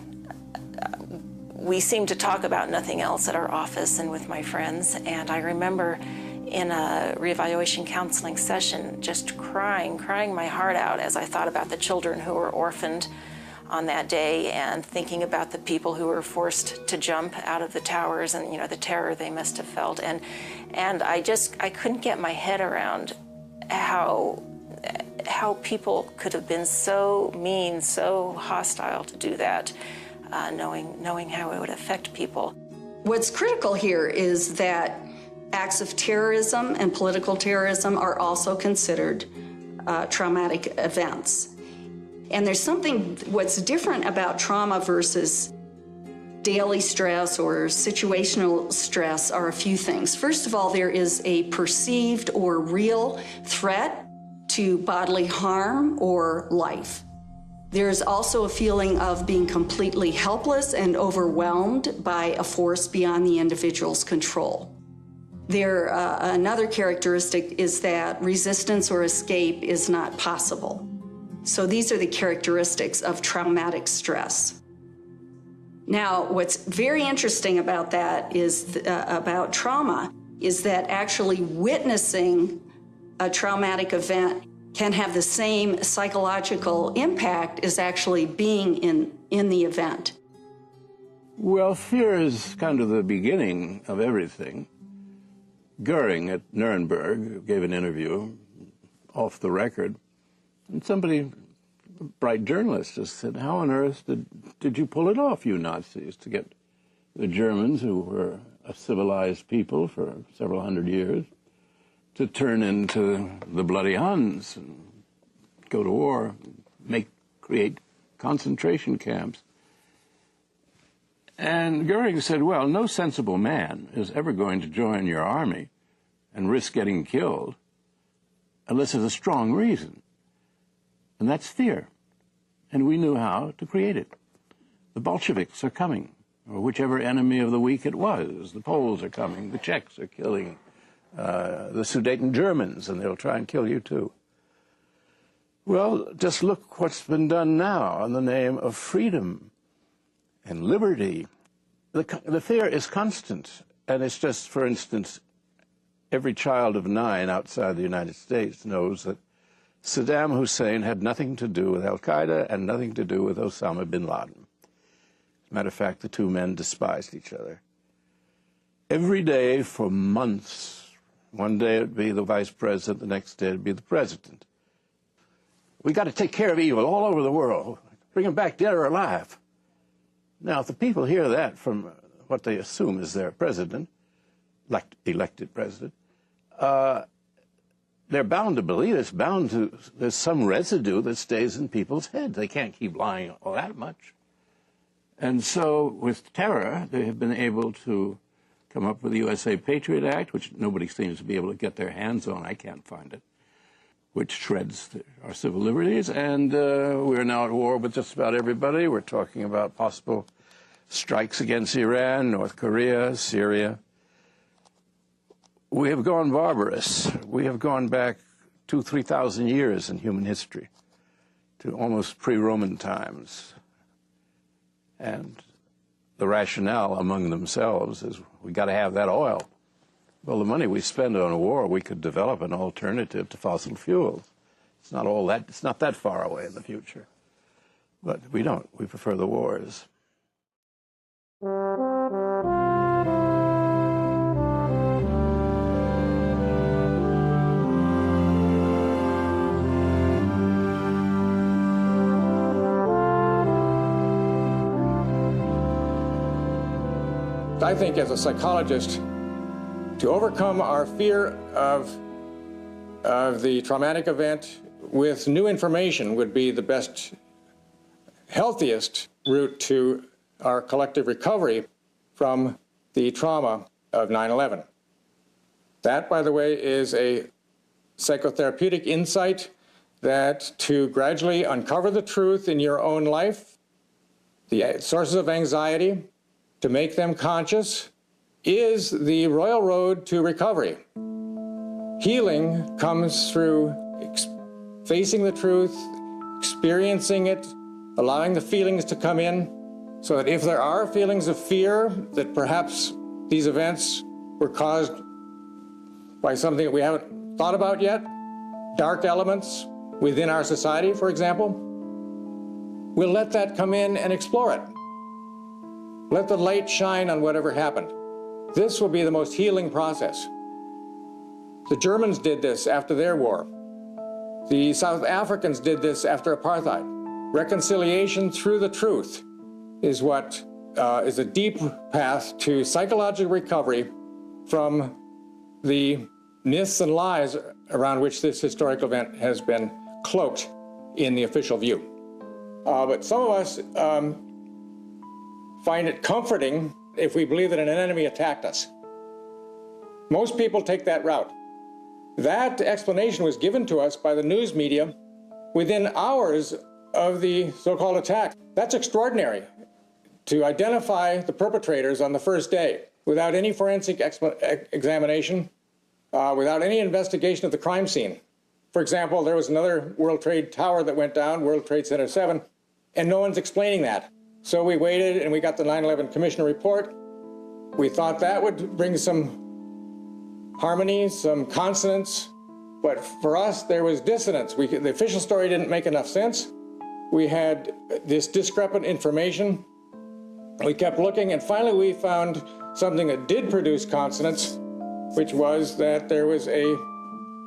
we seemed to talk about nothing else at our office and with my friends. And I remember in a reevaluation counseling session just crying my heart out as I thought about the children who were orphaned on that day and thinking about the people who were forced to jump out of the towers and, you know, the terror they must have felt. And I couldn't get my head around how people could have been so mean, so hostile to do that, knowing how it would affect people. What's critical here is that acts of terrorism and political terrorism are also considered traumatic events. And there's what's different about trauma versus daily stress or situational stress are a few things. First of all, there is a perceived or real threat to bodily harm or life. There's also a feeling of being completely helpless and overwhelmed by a force beyond the individual's control. Another characteristic is that resistance or escape is not possible. So these are the characteristics of traumatic stress. Now, what's very interesting about that is about trauma is that actually witnessing a traumatic event can have the same psychological impact as actually being in the event. Well, fear is kind of the beginning of everything. Goering at Nuremberg gave an interview off the record, and somebody, a bright journalist, just said, how on earth did you pull it off, you Nazis, to get the Germans, who were a civilized people for several hundred years, to turn into the bloody Huns, and go to war, create concentration camps? And Goering said, well, no sensible man is ever going to join your army and risk getting killed unless there's a strong reason. And that's fear. And we knew how to create it. The Bolsheviks are coming, or whichever enemy of the week it was. The Poles are coming, the Czechs are killing the Sudeten Germans, and they'll try and kill you too. Well, just look what's been done now in the name of freedom and liberty. The fear is constant, and it's just, for instance, every child of 9 outside the United States knows that Saddam Hussein had nothing to do with al-Qaeda and nothing to do with Osama bin Laden. As a matter of fact, the two men despised each other. Every day for months, one day it would be the vice president, the next day it would be the president. We got to take care of evil all over the world, bring them back dead or alive. Now, if the people hear that from what they assume is their president, elected president, they're bound to believe it's bound to, there's some residue that stays in people's heads. They can't keep lying all that much. And so with terror, they have been able to come up with the USA Patriot Act, which nobody seems to be able to get their hands on. I can't find it, which shreds our civil liberties. And we're now at war with just about everybody. We're talking about possible strikes against Iran, North Korea, Syria. We have gone barbarous. We have gone back 2,000 to 3,000 years in human history to almost pre-Roman times. And the rationale among themselves is we got to have that oil. Well, the money we spend on a war, we could develop an alternative to fossil fuels. It's not all that, it's not that far away in the future. But we don't. We prefer the wars. I think as a psychologist, to overcome our fear of the traumatic event with new information would be the best, healthiest route to our collective recovery from the trauma of 9/11. That, by the way, is a psychotherapeutic insight that to gradually uncover the truth in your own life, the sources of anxiety, to make them conscious, is the royal road to recovery. Healing comes through facing the truth, experiencing it, allowing the feelings to come in, so that if there are feelings of fear that perhaps these events were caused by something that we haven't thought about yet, dark elements within our society, for example, we'll let that come in and explore it. Let the light shine on whatever happened. This will be the most healing process. The Germans did this after their war. The South Africans did this after apartheid. Reconciliation through the truth is what is a deep path to psychological recovery from the myths and lies around which this historic event has been cloaked in the official view. But some of us find it comforting if we believe that an enemy attacked us. Most people take that route. That explanation was given to us by the news media within hours of the so-called attack. That's extraordinary, to identify the perpetrators on the first day without any forensic examination, without any investigation of the crime scene. For example, there was another World Trade Tower that went down, World Trade Center 7, and no one's explaining that. So we waited and we got the 9/11 Commission report. We thought that would bring some harmony, some consonance, but for us there was dissonance. The official story didn't make enough sense. We had this discrepant information. We kept looking, and finally we found something that did produce consonance, which was that there was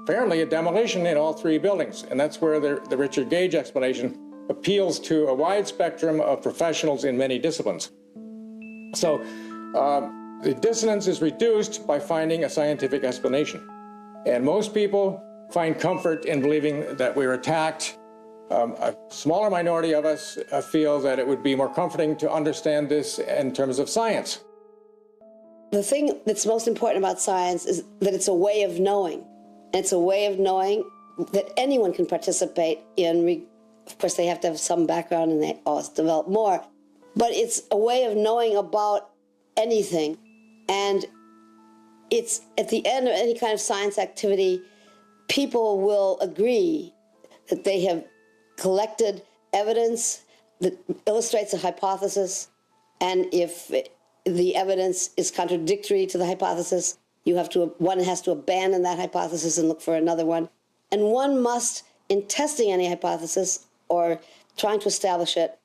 apparently a demolition in all three buildings, and that's where the Richard Gage explanation appeals to a wide spectrum of professionals in many disciplines. So the dissonance is reduced by finding a scientific explanation. And most people find comfort in believing that we were attacked. A smaller minority of us feel that it would be more comforting to understand this in terms of science. The thing that's most important about science is that it's a way of knowing. It's a way of knowing that anyone can participate in. Of course, they have to have some background and they always develop more. But it's a way of knowing about anything. And it's at the end of any kind of science activity, people will agree that they have collected evidence that illustrates a hypothesis. And if the evidence is contradictory to the hypothesis, one has to abandon that hypothesis and look for another one. And one must in testing any hypothesis or trying to establish it,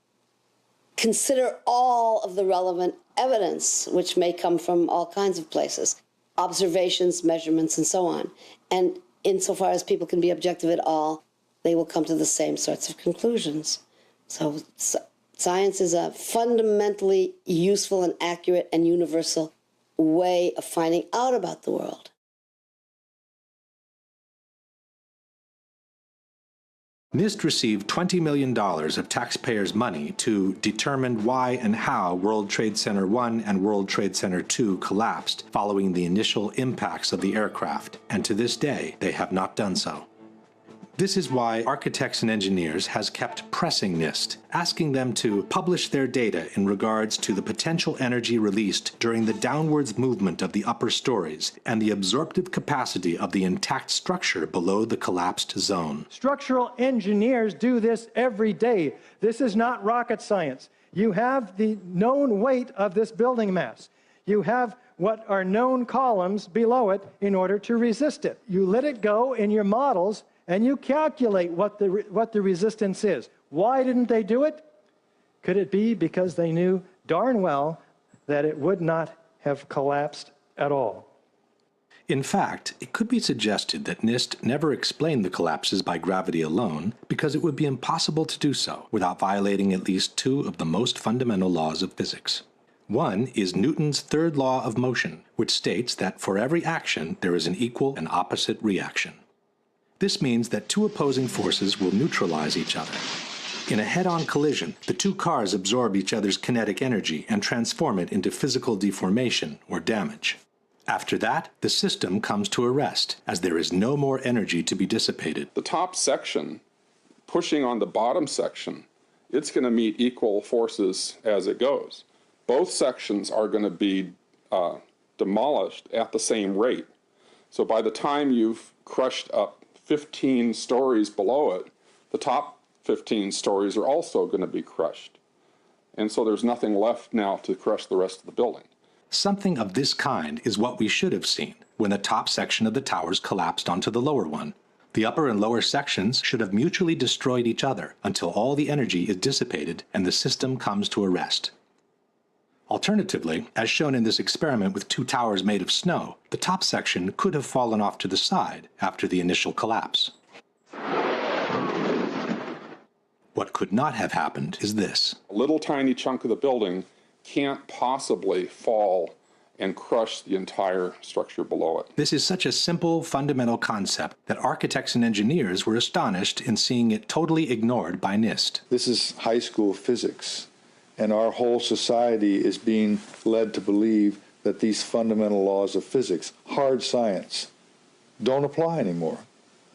consider all of the relevant evidence, which may come from all kinds of places, observations, measurements, and so on. And insofar as people can be objective at all, they will come to the same sorts of conclusions. So science is a fundamentally useful and accurate and universal way of finding out about the world. NIST received $20 million of taxpayers' money to determine why and how World Trade Center 1 and World Trade Center 2 collapsed following the initial impacts of the aircraft, and to this day they have not done so. This is why Architects and Engineers has kept pressing NIST, asking them to publish their data in regards to the potential energy released during the downwards movement of the upper stories and the absorptive capacity of the intact structure below the collapsed zone. Structural engineers do this every day. This is not rocket science. You have the known weight of this building mass. You have what are known columns below it in order to resist it. You let it go in your models and you calculate what the resistance is. Why didn't they do it? Could it be because they knew darn well that it would not have collapsed at all? In fact, it could be suggested that NIST never explained the collapses by gravity alone because it would be impossible to do so without violating at least two of the most fundamental laws of physics. One is Newton's third law of motion, which states that for every action there is an equal and opposite reaction. This means that two opposing forces will neutralize each other. In a head-on collision, the two cars absorb each other's kinetic energy and transform it into physical deformation or damage. After that, the system comes to a rest, as there is no more energy to be dissipated. The top section, pushing on the bottom section, it's going to meet equal forces as it goes. Both sections are going to be demolished at the same rate. So by the time you've crushed up 15 stories below it, the top 15 stories are also going to be crushed. And so there's nothing left now to crush the rest of the building. Something of this kind is what we should have seen when the top section of the towers collapsed onto the lower one. The upper and lower sections should have mutually destroyed each other until all the energy is dissipated and the system comes to a rest. Alternatively, as shown in this experiment with two towers made of snow, the top section could have fallen off to the side after the initial collapse. What could not have happened is this. A little tiny chunk of the building can't possibly fall and crush the entire structure below it. This is such a simple, fundamental concept that architects and engineers were astonished in seeing it totally ignored by NIST. This is high school physics. And our whole society is being led to believe that these fundamental laws of physics, hard science, don't apply anymore.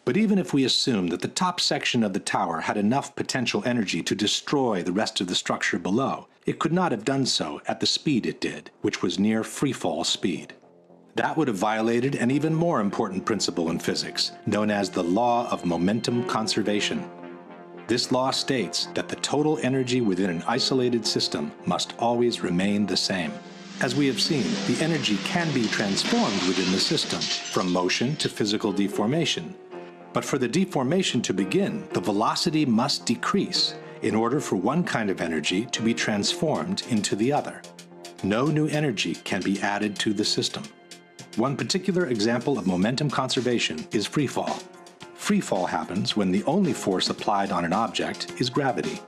But even if we assume that the top section of the tower had enough potential energy to destroy the rest of the structure below, it could not have done so at the speed it did, which was near freefall speed. That would have violated an even more important principle in physics, known as the law of momentum conservation. This law states that the total energy within an isolated system must always remain the same. As we have seen, the energy can be transformed within the system, from motion to physical deformation. But for the deformation to begin, the velocity must decrease in order for one kind of energy to be transformed into the other. No new energy can be added to the system. One particular example of momentum conservation is freefall. Freefall happens when the only force applied on an object is gravity.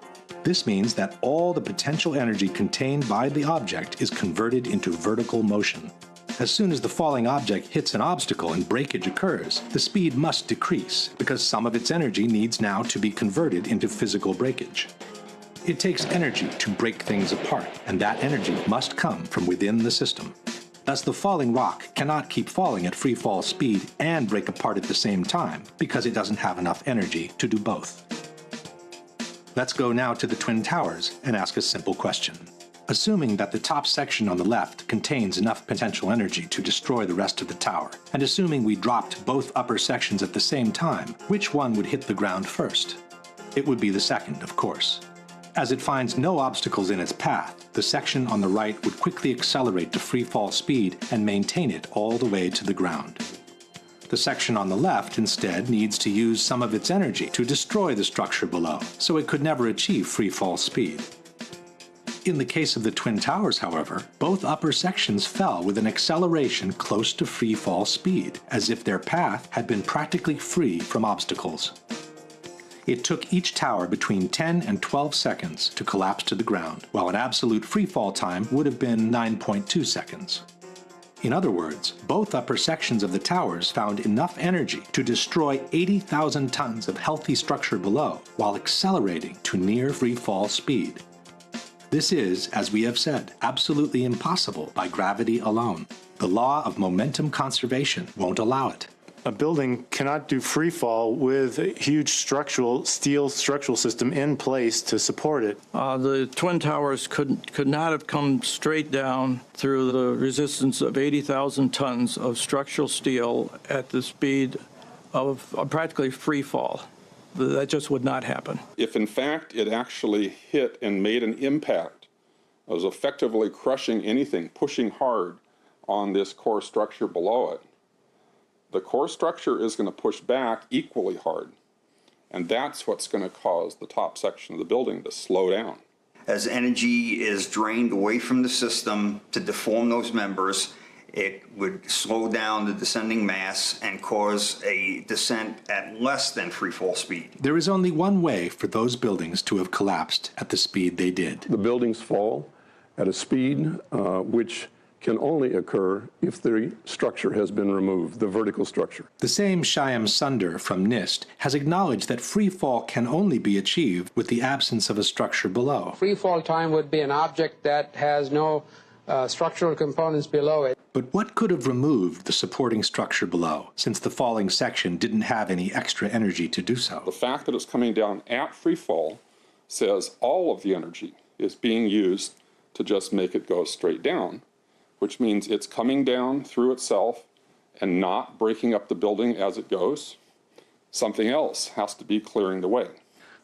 This means that all the potential energy contained by the object is converted into vertical motion. As soon as the falling object hits an obstacle and breakage occurs, the speed must decrease because some of its energy needs now to be converted into physical breakage. It takes energy to break things apart, and that energy must come from within the system. Thus, the falling rock cannot keep falling at free fall speed and break apart at the same time because it doesn't have enough energy to do both. Let's go now to the Twin Towers and ask a simple question. Assuming that the top section on the left contains enough potential energy to destroy the rest of the tower, and assuming we dropped both upper sections at the same time, which one would hit the ground first? It would be the second, of course. As it finds no obstacles in its path, the section on the right would quickly accelerate to free fall speed and maintain it all the way to the ground. The The section on the left, instead, needs to use some of its energy to destroy the structure below, so it could never achieve free fall speed. In the case of the Twin Towers, however, both upper sections fell with an acceleration close to free fall speed, as if their path had been practically free from obstacles. It took each tower between 10 and 12 seconds to collapse to the ground, while an absolute freefall time would have been 9.2 seconds. In other words, both upper sections of the towers found enough energy to destroy 80,000 tons of healthy structure below, while accelerating to near freefall speed. This is, as we have said, absolutely impossible by gravity alone. The law of momentum conservation won't allow it. A building cannot do free fall with a huge steel structural system in place to support it. The Twin Towers could not have come straight down through the resistance of 80,000 tons of structural steel at the speed of practically free fall. That just would not happen. If in fact it actually hit and made an impact, it was effectively crushing anything, pushing hard on this core structure below it, the core structure is going to push back equally hard. And that's what's going to cause the top section of the building to slow down. As energy is drained away from the system to deform those members, it would slow down the descending mass and cause a descent at less than free fall speed. There is only one way for those buildings to have collapsed at the speed they did. The buildings fall at a speed which can only occur if the structure has been removed, the vertical structure. The same Shyam Sunder from NIST has acknowledged that free fall can only be achieved with the absence of a structure below. Free fall time would be an object that has no structural components below it. But what could have removed the supporting structure below, since the falling section didn't have any extra energy to do so? The fact that it's coming down at free fall says all of the energy is being used to just make it go straight down, which means it's coming down through itself and not breaking up the building as it goes. Something else has to be clearing the way.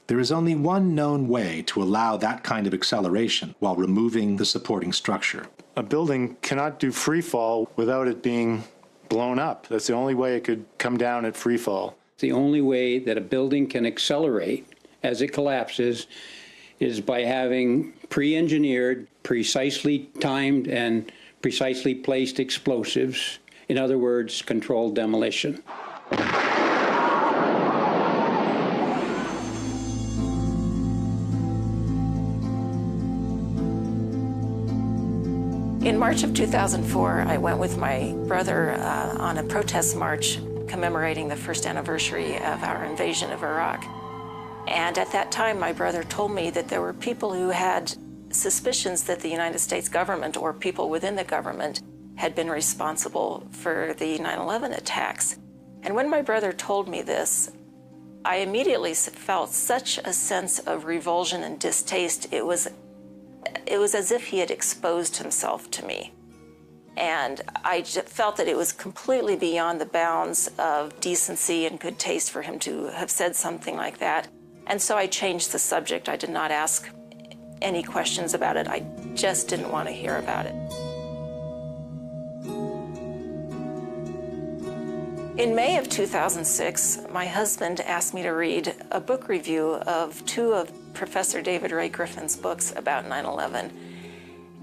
There is only one known way to allow that kind of acceleration while removing the supporting structure. A building cannot do free fall without it being blown up. That's the only way it could come down at free fall. The only way that a building can accelerate as it collapses is by having pre-engineered, precisely timed, and precisely placed explosives. In other words, controlled demolition. In March of 2004, I went with my brother on a protest march commemorating the first anniversary of our invasion of Iraq. And at that time, my brother told me that there were people who had suspicions that the United States government or people within the government had been responsible for the 9/11 attacks. And when my brother told me this, I immediately felt such a sense of revulsion and distaste. It was as if he had exposed himself to me. And I just felt that it was completely beyond the bounds of decency and good taste for him to have said something like that. And so I changed the subject. I did not ask any questions about it. I just didn't want to hear about it. In May of 2006, my husband asked me to read a book review of two of Professor David Ray Griffin's books about 9/11.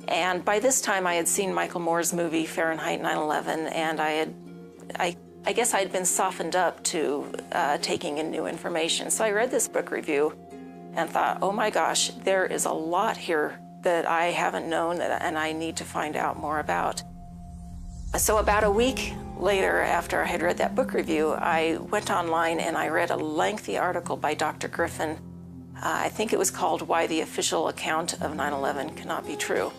And by this time, I had seen Michael Moore's movie, Fahrenheit 9/11, and I guess I had been softened up to taking in new information. So I read this book review and thought, oh my gosh, there is a lot here that I haven't known and I need to find out more about. So about a week later, after I had read that book review, I went online and I read a lengthy article by Dr. Griffin. I think it was called Why the Official Account of 9/11 Cannot Be True.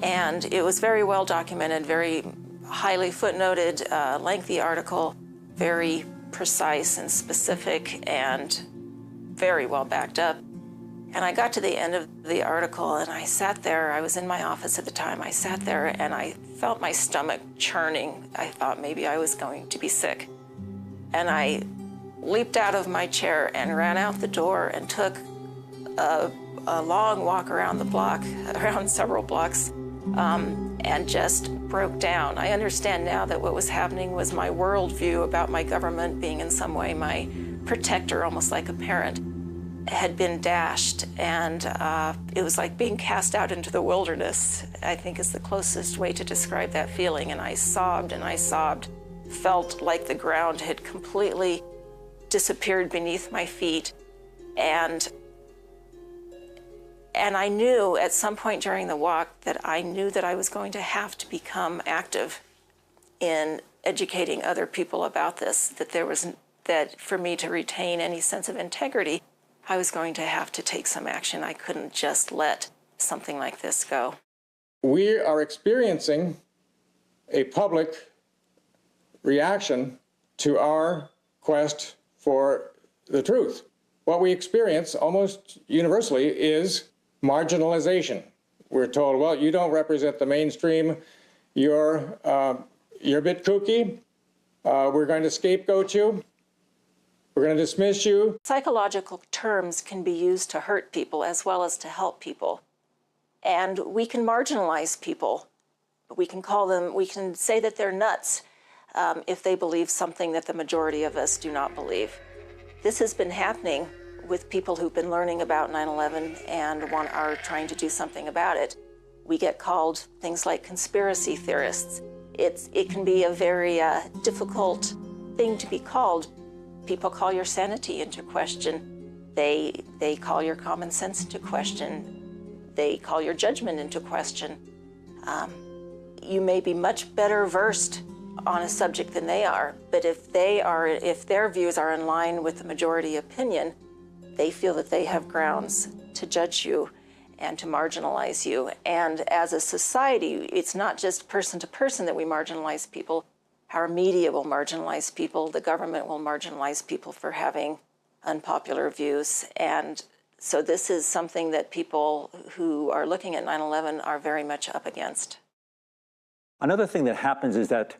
And it was very well documented, very highly footnoted, lengthy article, very precise and specific and very well backed up. And I got to the end of the article and I sat there. I was in my office at the time. I sat there and I felt my stomach churning. I thought maybe I was going to be sick. And I leaped out of my chair and ran out the door and took a long walk around the block, around several blocks. and just broke down. I understand now that what was happening was my worldview about my government being in some way my protector, almost like a parent, had been dashed, and it was like being cast out into the wilderness, I think is the closest way to describe that feeling. And I sobbed, felt like the ground had completely disappeared beneath my feet. And I knew at some point during the walk that I knew that I was going to have to become active in educating other people about this, that for me to retain any sense of integrity, I was going to have to take some action. I couldn't just let something like this go. We are experiencing a public reaction to our quest for the truth. What we experience almost universally is marginalization. We're told, well, you don't represent the mainstream, you're a bit kooky, we're going to scapegoat you, we're going to dismiss you. Psychological terms can be used to hurt people as well as to help people. And we can marginalize people. We can say that they're nuts if they believe something that the majority of us do not believe. This has been happening with people who've been learning about 9/11 and are trying to do something about it. We get called things like conspiracy theorists. It can be a very difficult thing to be called. People call your sanity into question. They call your common sense into question. They call your judgment into question. You may be much better versed on a subject than they are, but if their views are in line with the majority opinion, they feel that they have grounds to judge you and to marginalize you. And as a society, it's not just person to person that we marginalize people. Our media will marginalize people. The government will marginalize people for having unpopular views. And so this is something that people who are looking at 9/11 are very much up against. Another thing that happens is that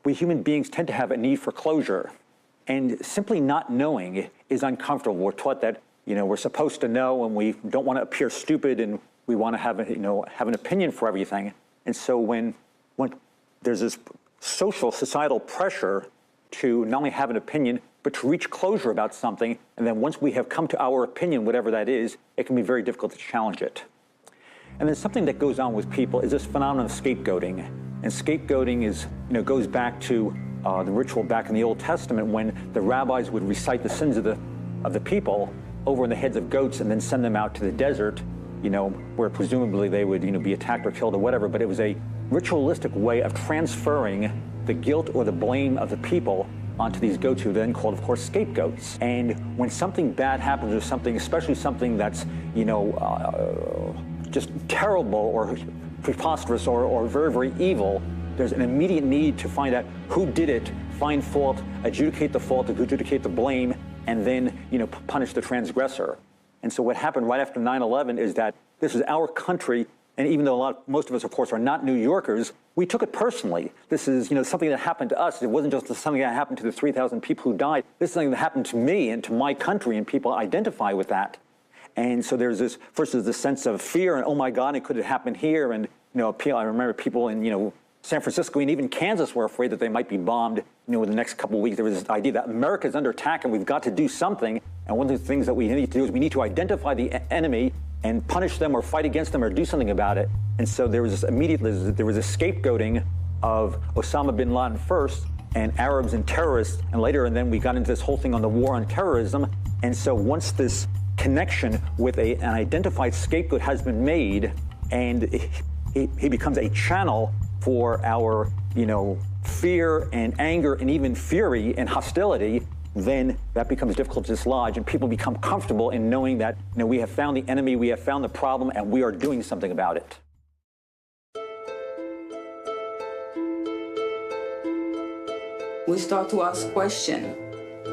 we human beings tend to have a need for closure. And simply not knowing is uncomfortable. We're taught that, we're supposed to know, and we don't want to appear stupid, and we want to have an opinion for everything. And so when there's this societal pressure to not only have an opinion, but to reach closure about something, and then once we have come to our opinion, whatever that is, it can be very difficult to challenge it. And then something that goes on with people is this phenomenon of scapegoating. And scapegoating goes back to the ritual back in the Old Testament when the rabbis would recite the sins of the people over in the heads of goats and then send them out to the desert, where presumably they would be attacked or killed or whatever. But it was a ritualistic way of transferring the guilt or the blame of the people onto these goats, who are then called, of course, scapegoats. And when something bad happens, or something, especially something that's just terrible or preposterous or very, very evil, there's an immediate need to find out who did it, find fault, adjudicate the blame, and then, punish the transgressor. And so what happened right after 9/11 is that this is our country, and even though most of us, of course, are not New Yorkers, we took it personally. This is, something that happened to us. It wasn't just something that happened to the 3,000 people who died. This is something that happened to me and to my country, and people identify with that. And so there's this sense of fear, and oh my God, it could have happened here. And, I remember people in, San Francisco and even Kansas were afraid that they might be bombed, in the next couple of weeks. There was this idea that America's under attack and we've got to do something. And one of the things that we need to do is we need to identify the enemy and punish them or fight against them or do something about it. And so there was a scapegoating of Osama bin Laden first, and Arabs and terrorists, and later, and then we got into this whole thing on the war on terrorism. And so once this connection with an identified scapegoat has been made, and he becomes a channel for our, fear and anger and even fury and hostility, then that becomes difficult to dislodge, and people become comfortable in knowing that, we have found the enemy, we have found the problem, and we are doing something about it. We start to ask questions,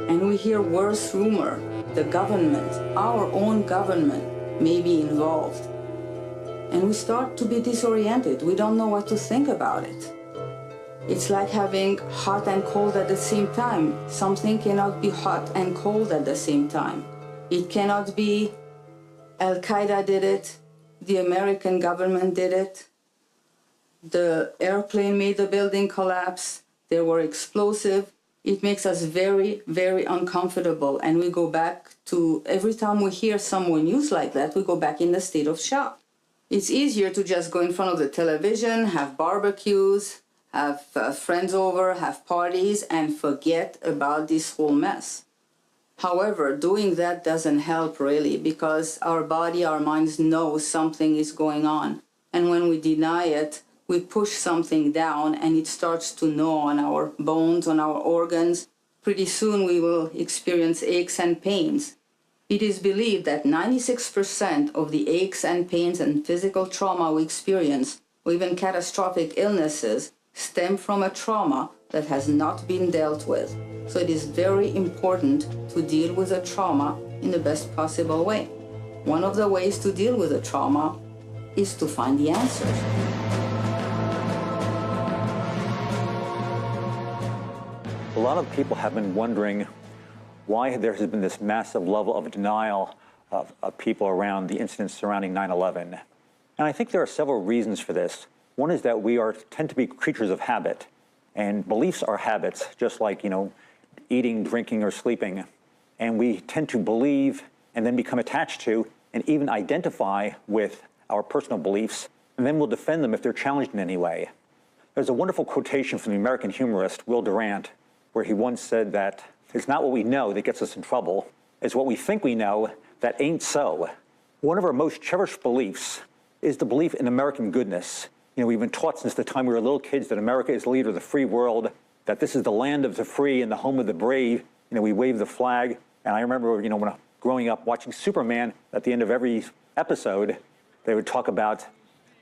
and we hear worse rumor. The government, our own government, may be involved. And we start to be disoriented. We don't know what to think about it. It's like having hot and cold at the same time. Something cannot be hot and cold at the same time. It cannot be Al-Qaeda did it, the American government did it, the airplane made the building collapse, they were explosive. It makes us very, very uncomfortable. And we go back to, every time we hear someone use like that, we go back in the state of shock. It's easier to just go in front of the television, have barbecues, have friends over, have parties, and forget about this whole mess. However, doing that doesn't help really, because our body, our minds know something is going on. And when we deny it, we push something down and it starts to gnaw on our bones, on our organs. Pretty soon we will experience aches and pains. It is believed that 96% of the aches and pains and physical trauma we experience, or even catastrophic illnesses, stem from a trauma that has not been dealt with. So it is very important to deal with a trauma in the best possible way. One of the ways to deal with a trauma is to find the answers. A lot of people have been wondering why there has been this massive level of denial of people around the incidents surrounding 9/11. And I think there are several reasons for this. One is that we tend to be creatures of habit, and beliefs are habits, just like, eating, drinking, or sleeping. And we tend to believe and then become attached to and even identify with our personal beliefs, and then we'll defend them if they're challenged in any way. There's a wonderful quotation from the American humorist Will Durant, where he once said that it's not what we know that gets us in trouble, it's what we think we know that ain't so. One of our most cherished beliefs is the belief in American goodness. We've been taught since the time we were little kids that America is the leader of the free world, that this is the land of the free and the home of the brave. We wave the flag. And I remember, when growing up watching Superman, at the end of every episode, they would talk about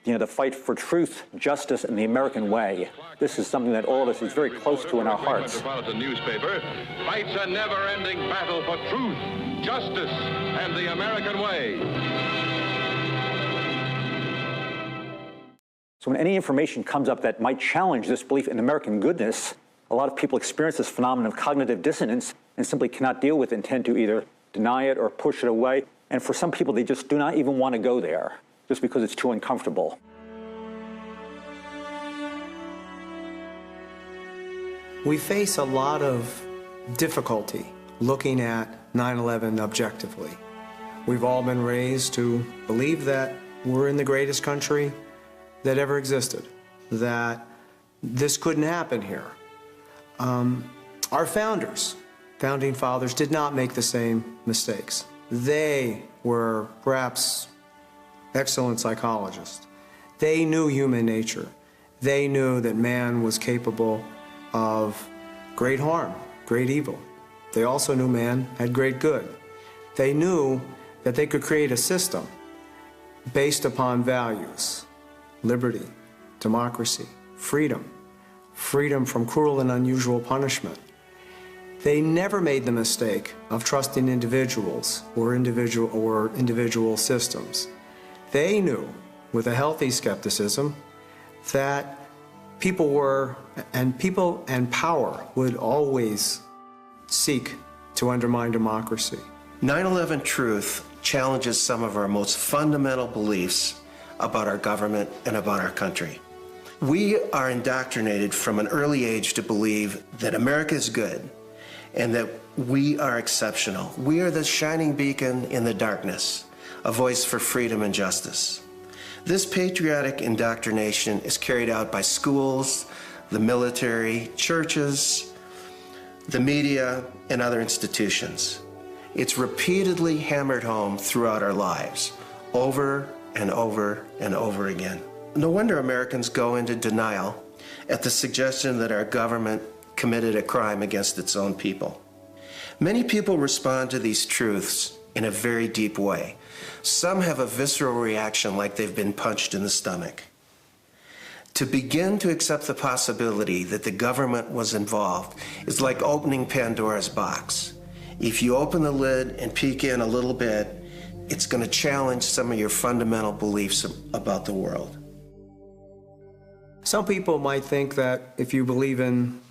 the fight for truth, justice, and the American way. This is something that all of us is very close to in our hearts. Metropolitan newspaper fights a never-ending battle for truth, justice, and the American way. So when any information comes up that might challenge this belief in American goodness, a lot of people experience this phenomenon of cognitive dissonance and simply cannot deal with it and tend to either deny it or push it away. And for some people, they just do not even want to go there, just because it's too uncomfortable. We face a lot of difficulty looking at 9/11 objectively. We've all been raised to believe that we're in the greatest country that ever existed, that this couldn't happen here. Our founding fathers did not make the same mistakes. They were perhaps excellent psychologists. They knew human nature. They knew that man was capable of great harm, great evil. They also knew man had great good. They knew that they could create a system based upon values: liberty, democracy, freedom from cruel and unusual punishment. They never made the mistake of trusting individuals or individual systems. They knew, with a healthy skepticism, that people and power would always seek to undermine democracy. 9/11 truth challenges some of our most fundamental beliefs about our government and about our country. We are indoctrinated from an early age to believe that America is good and that we are exceptional. We are the shining beacon in the darkness, a voice for freedom and justice. This patriotic indoctrination is carried out by schools, the military, churches, the media, and other institutions. It's repeatedly hammered home throughout our lives, over and over and over again. No wonder Americans go into denial at the suggestion that our government committed a crime against its own people. Many people respond to these truths in a very deep way. Some have a visceral reaction like they've been punched in the stomach. To begin to accept the possibility that the government was involved is like opening Pandora's box. If you open the lid and peek in a little bit, it's going to challenge some of your fundamental beliefs about the world. Some people might think that if you believe in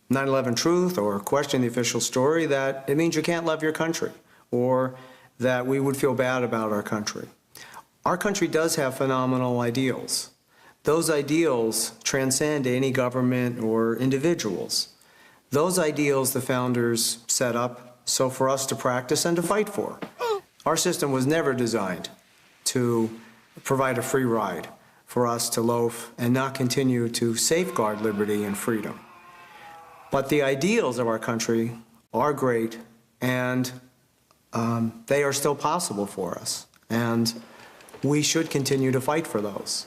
9/11 truth or question the official story, that it means you can't love your country, or that we would feel bad about our country. Our country does have phenomenal ideals those ideals transcend any government or individuals. Those ideals the founders set up so for us to practice and to fight for. Our system was never designed to provide a free ride for us to loaf and not continue to safeguard liberty and freedom. But the ideals of our country are great, and they are still possible for us. And we should continue to fight for those.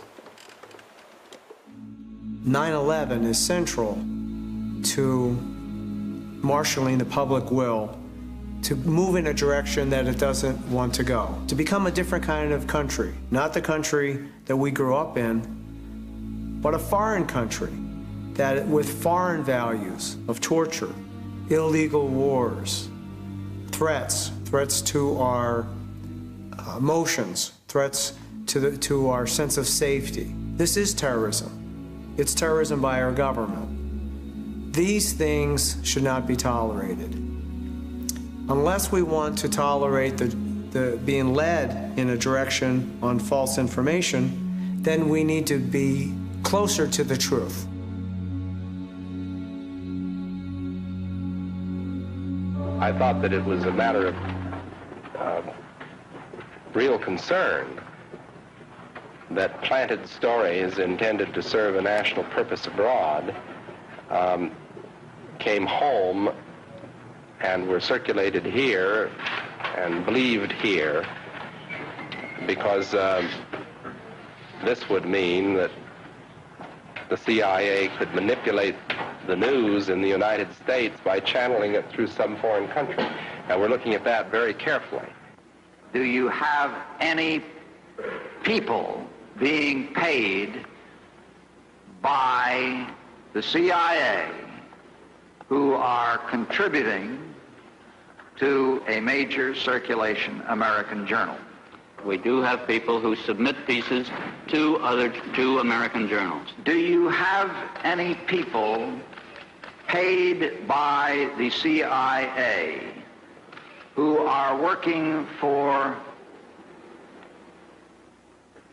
9/11 is central to marshaling the public will to move in a direction that it doesn't want to go, to become a different kind of country, not the country that we grew up in, but a foreign country that with foreign values of torture, illegal wars, threats to our emotions, threats to our sense of safety. This is terrorism. It's terrorism by our government. These things should not be tolerated. Unless we want to tolerate the being led in a direction on false information, then we need to be closer to the truth. I thought that it was a matter of real concern that planted stories intended to serve a national purpose abroad came home and were circulated here and believed here, because this would mean that the CIA could manipulate the news in the United States by channeling it through some foreign country. And we're looking at that very carefully. Do you have any people being paid by the CIA who are contributing to a major circulation American journal? We do have people who submit pieces to American journals. Do you have any people paid by the CIA who are working for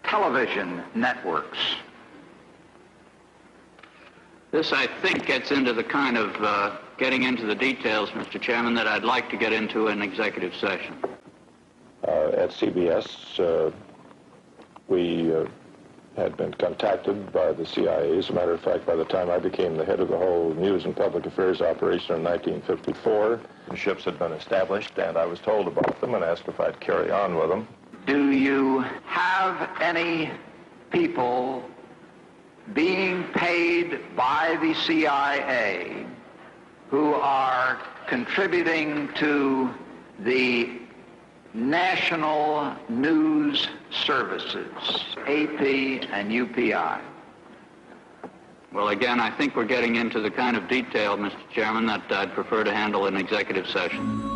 television networks? This, I think, gets into the kind of getting into the details, Mr. Chairman, that I'd like to get into in executive session. At CBS, we had been contacted by the CIA. As a matter of fact, by the time I became the head of the whole news and public affairs operation in 1954, the ships had been established, and I was told about them and asked if I'd carry on with them. Do you have any people being paid by the CIA who are contributing to the National News Services, AP and UPI? Well, again, I think we're getting into the kind of detail, Mr. Chairman, that I'd prefer to handle in executive session.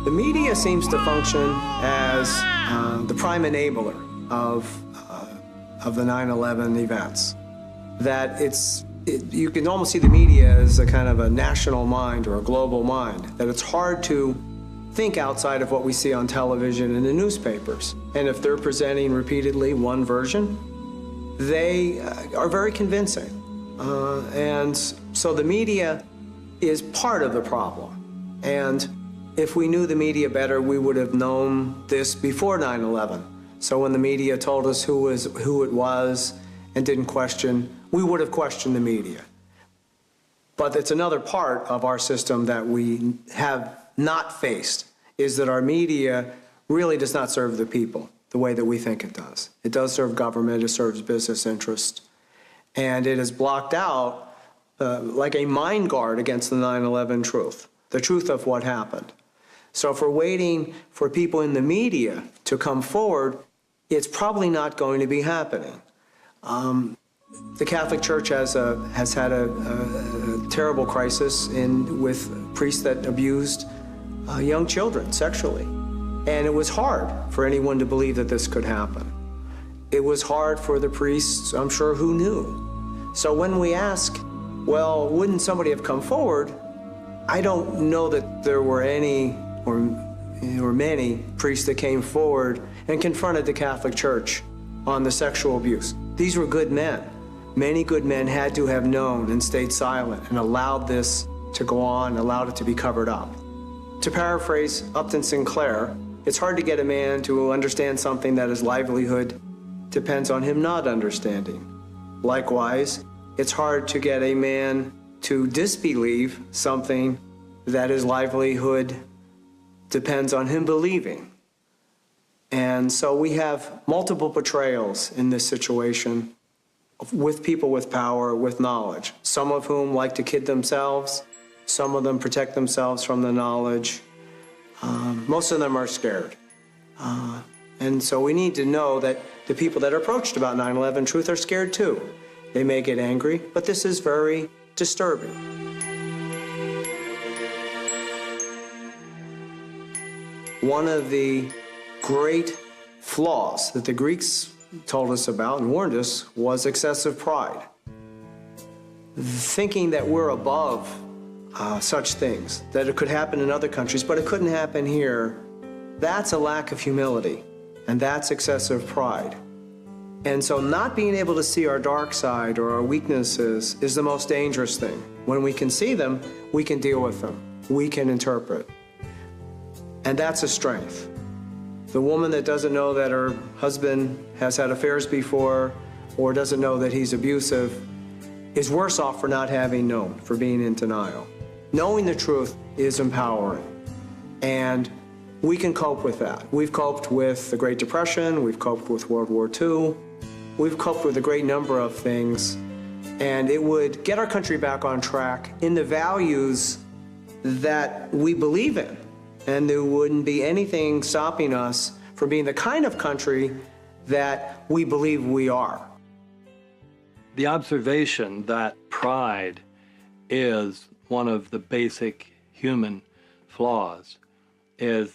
The media seems to function as the prime enabler of the 9/11 events. That you can almost see the media as a kind of a national mind or a global mind. That it's hard to think outside of what we see on television and the newspapers. And if they're presenting repeatedly one version, they are very convincing. And so the media is part of the problem. And if we knew the media better, we would have known this before 9/11. So when the media told us who it was and didn't question, we would have questioned the media. But it's another part of our system that we have not faced, is that our media really does not serve the people the way that we think it does. It does serve government, it serves business interests, and it is blocked out like a mine guard against the 9/11 truth, the truth of what happened. So if we're waiting for people in the media to come forward, it's probably not going to be happening. The Catholic Church has had a terrible crisis with priests that abused young children sexually. And it was hard for anyone to believe that this could happen. It was hard for the priests, I'm sure, who knew, So when we ask, well, wouldn't somebody have come forward? I don't know that there were any or many priests that came forward and confronted the Catholic Church on the sexual abuse. These were good men. Many good men had to have known and stayed silent and allowed this to go on, allowed it to be covered up. To paraphrase Upton Sinclair, it's hard to get a man to understand something that his livelihood depends on him not understanding. Likewise, it's hard to get a man to disbelieve something that his livelihood depends on him believing. And so we have multiple portrayals in this situation with people with power, with knowledge, some of whom like to kid themselves, some of them protect themselves from the knowledge. Most of them are scared. And so we need to know that the people that are approached about 9/11 truth are scared too. They may get angry, but this is very disturbing. One of the great flaws that the Greeks told us about and warned us was excessive pride. Thinking that we're above such things, that it could happen in other countries, but it couldn't happen here, that's a lack of humility, and that's excessive pride. And so not being able to see our dark side or our weaknesses is the most dangerous thing. When we can see them, we can deal with them. We can interpret. And that's a strength. The woman that doesn't know that her husband has had affairs before or doesn't know that he's abusive is worse off for not having known, for being in denial. Knowing the truth is empowering, and we can cope with that. We've coped with the Great Depression, we've coped with World War II, we've coped with a great number of things, and it would get our country back on track in the values that we believe in, and there wouldn't be anything stopping us from being the kind of country that we believe we are. The observation that pride is one of the basic human flaws is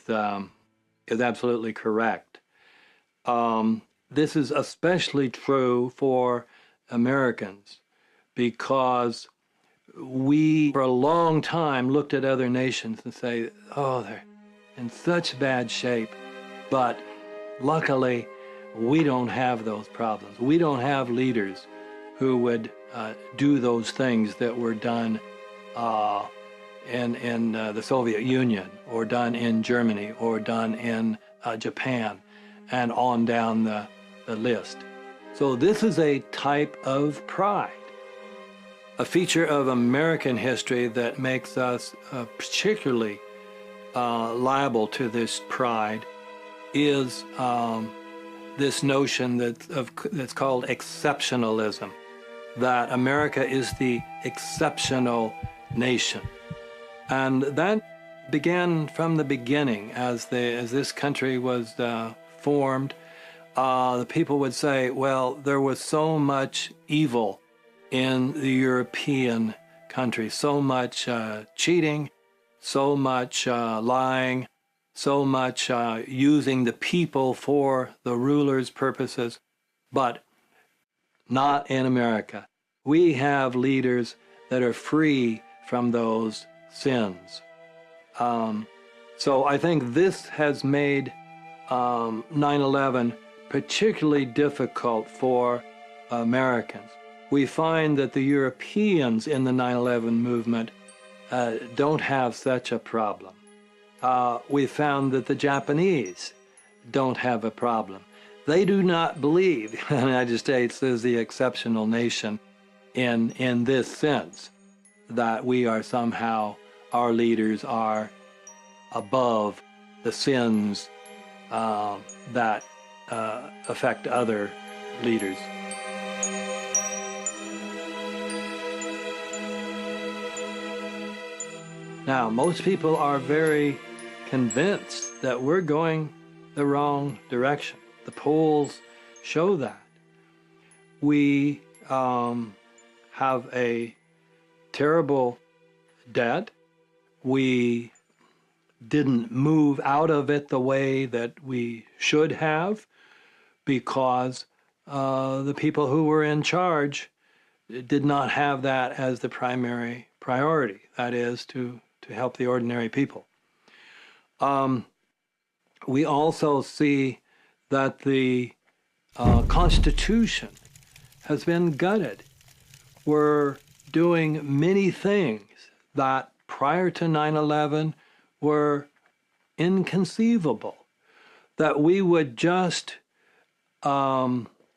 absolutely correct. This is especially true for Americans because we, for a long time, looked at other nations and say, oh, they're in such bad shape. But luckily, we don't have those problems. We don't have leaders who would do those things that were done in the Soviet Union, or done in Germany, or done in Japan, and on down the list. So this is a type of pride. A feature of American history that makes us particularly liable to this pride is this notion that's called exceptionalism, that America is the exceptional nation. And that began from the beginning. As this country was formed, the people would say, well, there was so much evil in the European countries, so much cheating, so much lying, so much using the people for the ruler's purposes, but not in America. We have leaders that are free from those sins. So I think this has made 9/11 particularly difficult for Americans. We find that the Europeans in the 9/11 movement don't have such a problem. We found that the Japanese don't have a problem. They do not believe the United States is the exceptional nation in this sense, that we are somehow, our leaders are above the sins that affect other leaders. Now, most people are very convinced that we're going the wrong direction. The polls show that. We have a terrible debt. We didn't move out of it the way that we should have because the people who were in charge did not have that as the primary priority, that is, to help the ordinary people. We also see that the Constitution has been gutted. We're doing many things that prior to 9/11 were inconceivable, that we would just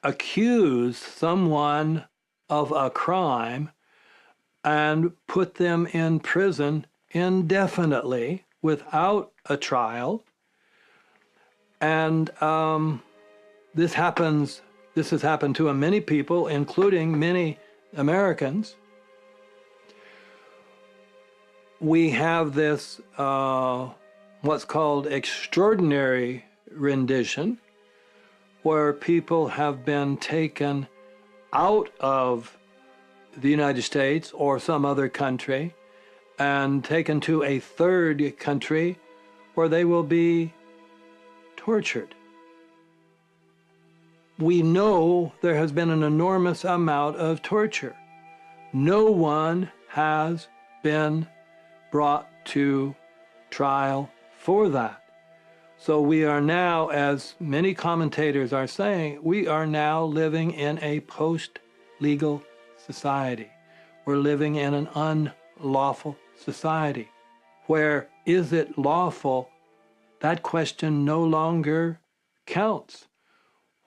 accuse someone of a crime and put them in prison indefinitely without a trial. And this has happened to many people, including many Americans. We have this, what's called extraordinary rendition, where people have been taken out of the United States or some other country and taken to a third country where they will be tortured. We know there has been an enormous amount of torture. No one has been brought to trial for that. So we are now, as many commentators are saying, we are now living in a post-legal society. We're living in an unlawful society where is it lawful? That question no longer counts.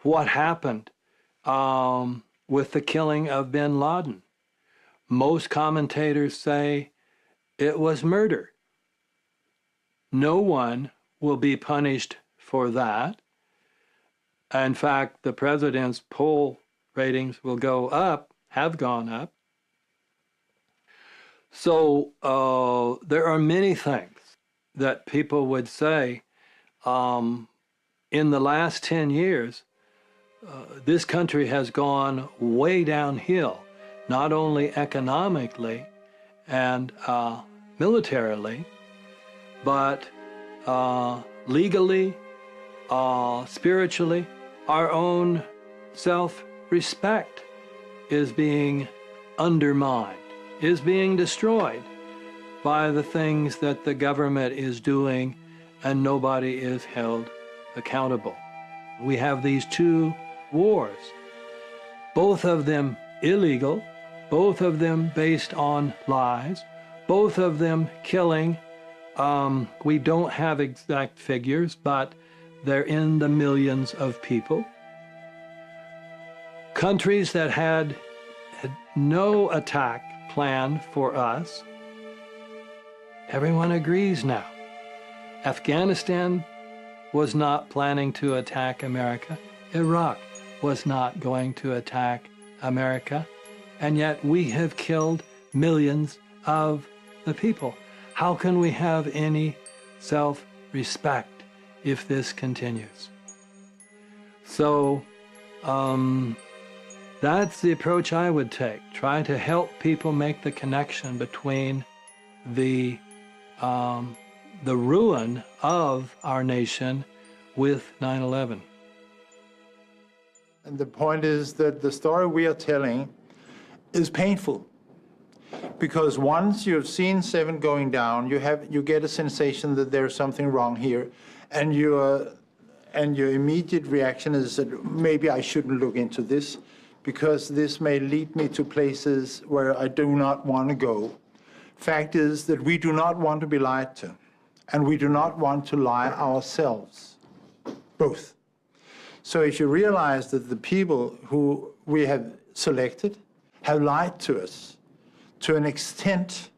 What happened with the killing of bin Laden? Most commentators say it was murder. No one will be punished for that. In fact, the president's poll ratings will go up, have gone up. So there are many things that people would say in the last 10 years, this country has gone way downhill, not only economically and militarily, but legally, spiritually. Our own self-respect is being undermined, is being destroyed by the things that the government is doing, and nobody is held accountable. We have these two wars, both of them illegal, both of them based on lies, both of them killing. We don't have exact figures, but they're in the millions of people. Countries that had no attack plan for us, everyone agrees now. Afghanistan was not planning to attack America. Iraq was not going to attack America. And yet we have killed millions of the people. How can we have any self-respect if this continues? So that's the approach I would take. Try to help people make the connection between the ruin of our nation with 9/11. And the point is that the story we are telling is painful. Because once you've seen 7 going down, you get a sensation that there's something wrong here, and your immediate reaction is that maybe I shouldn't look into this, because this may lead me to places where I do not want to go. Fact is that we do not want to be lied to, and we do not want to lie ourselves, both. So if you realize that the people who we have selected have lied to us to an extent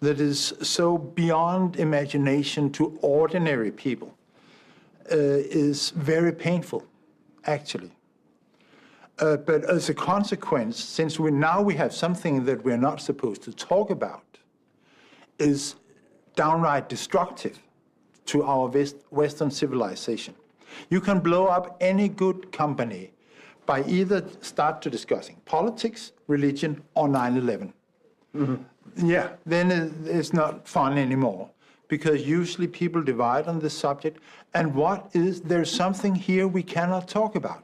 that is so beyond imagination to ordinary people, is very painful, actually. But as a consequence, since we have something that we're not supposed to talk about, is downright destructive to our Western civilization. You can blow up any good company by either start to discussing politics, religion, or 9/11. Yeah, then it's not fun anymore, because usually people divide on this subject. And there's something here we cannot talk about.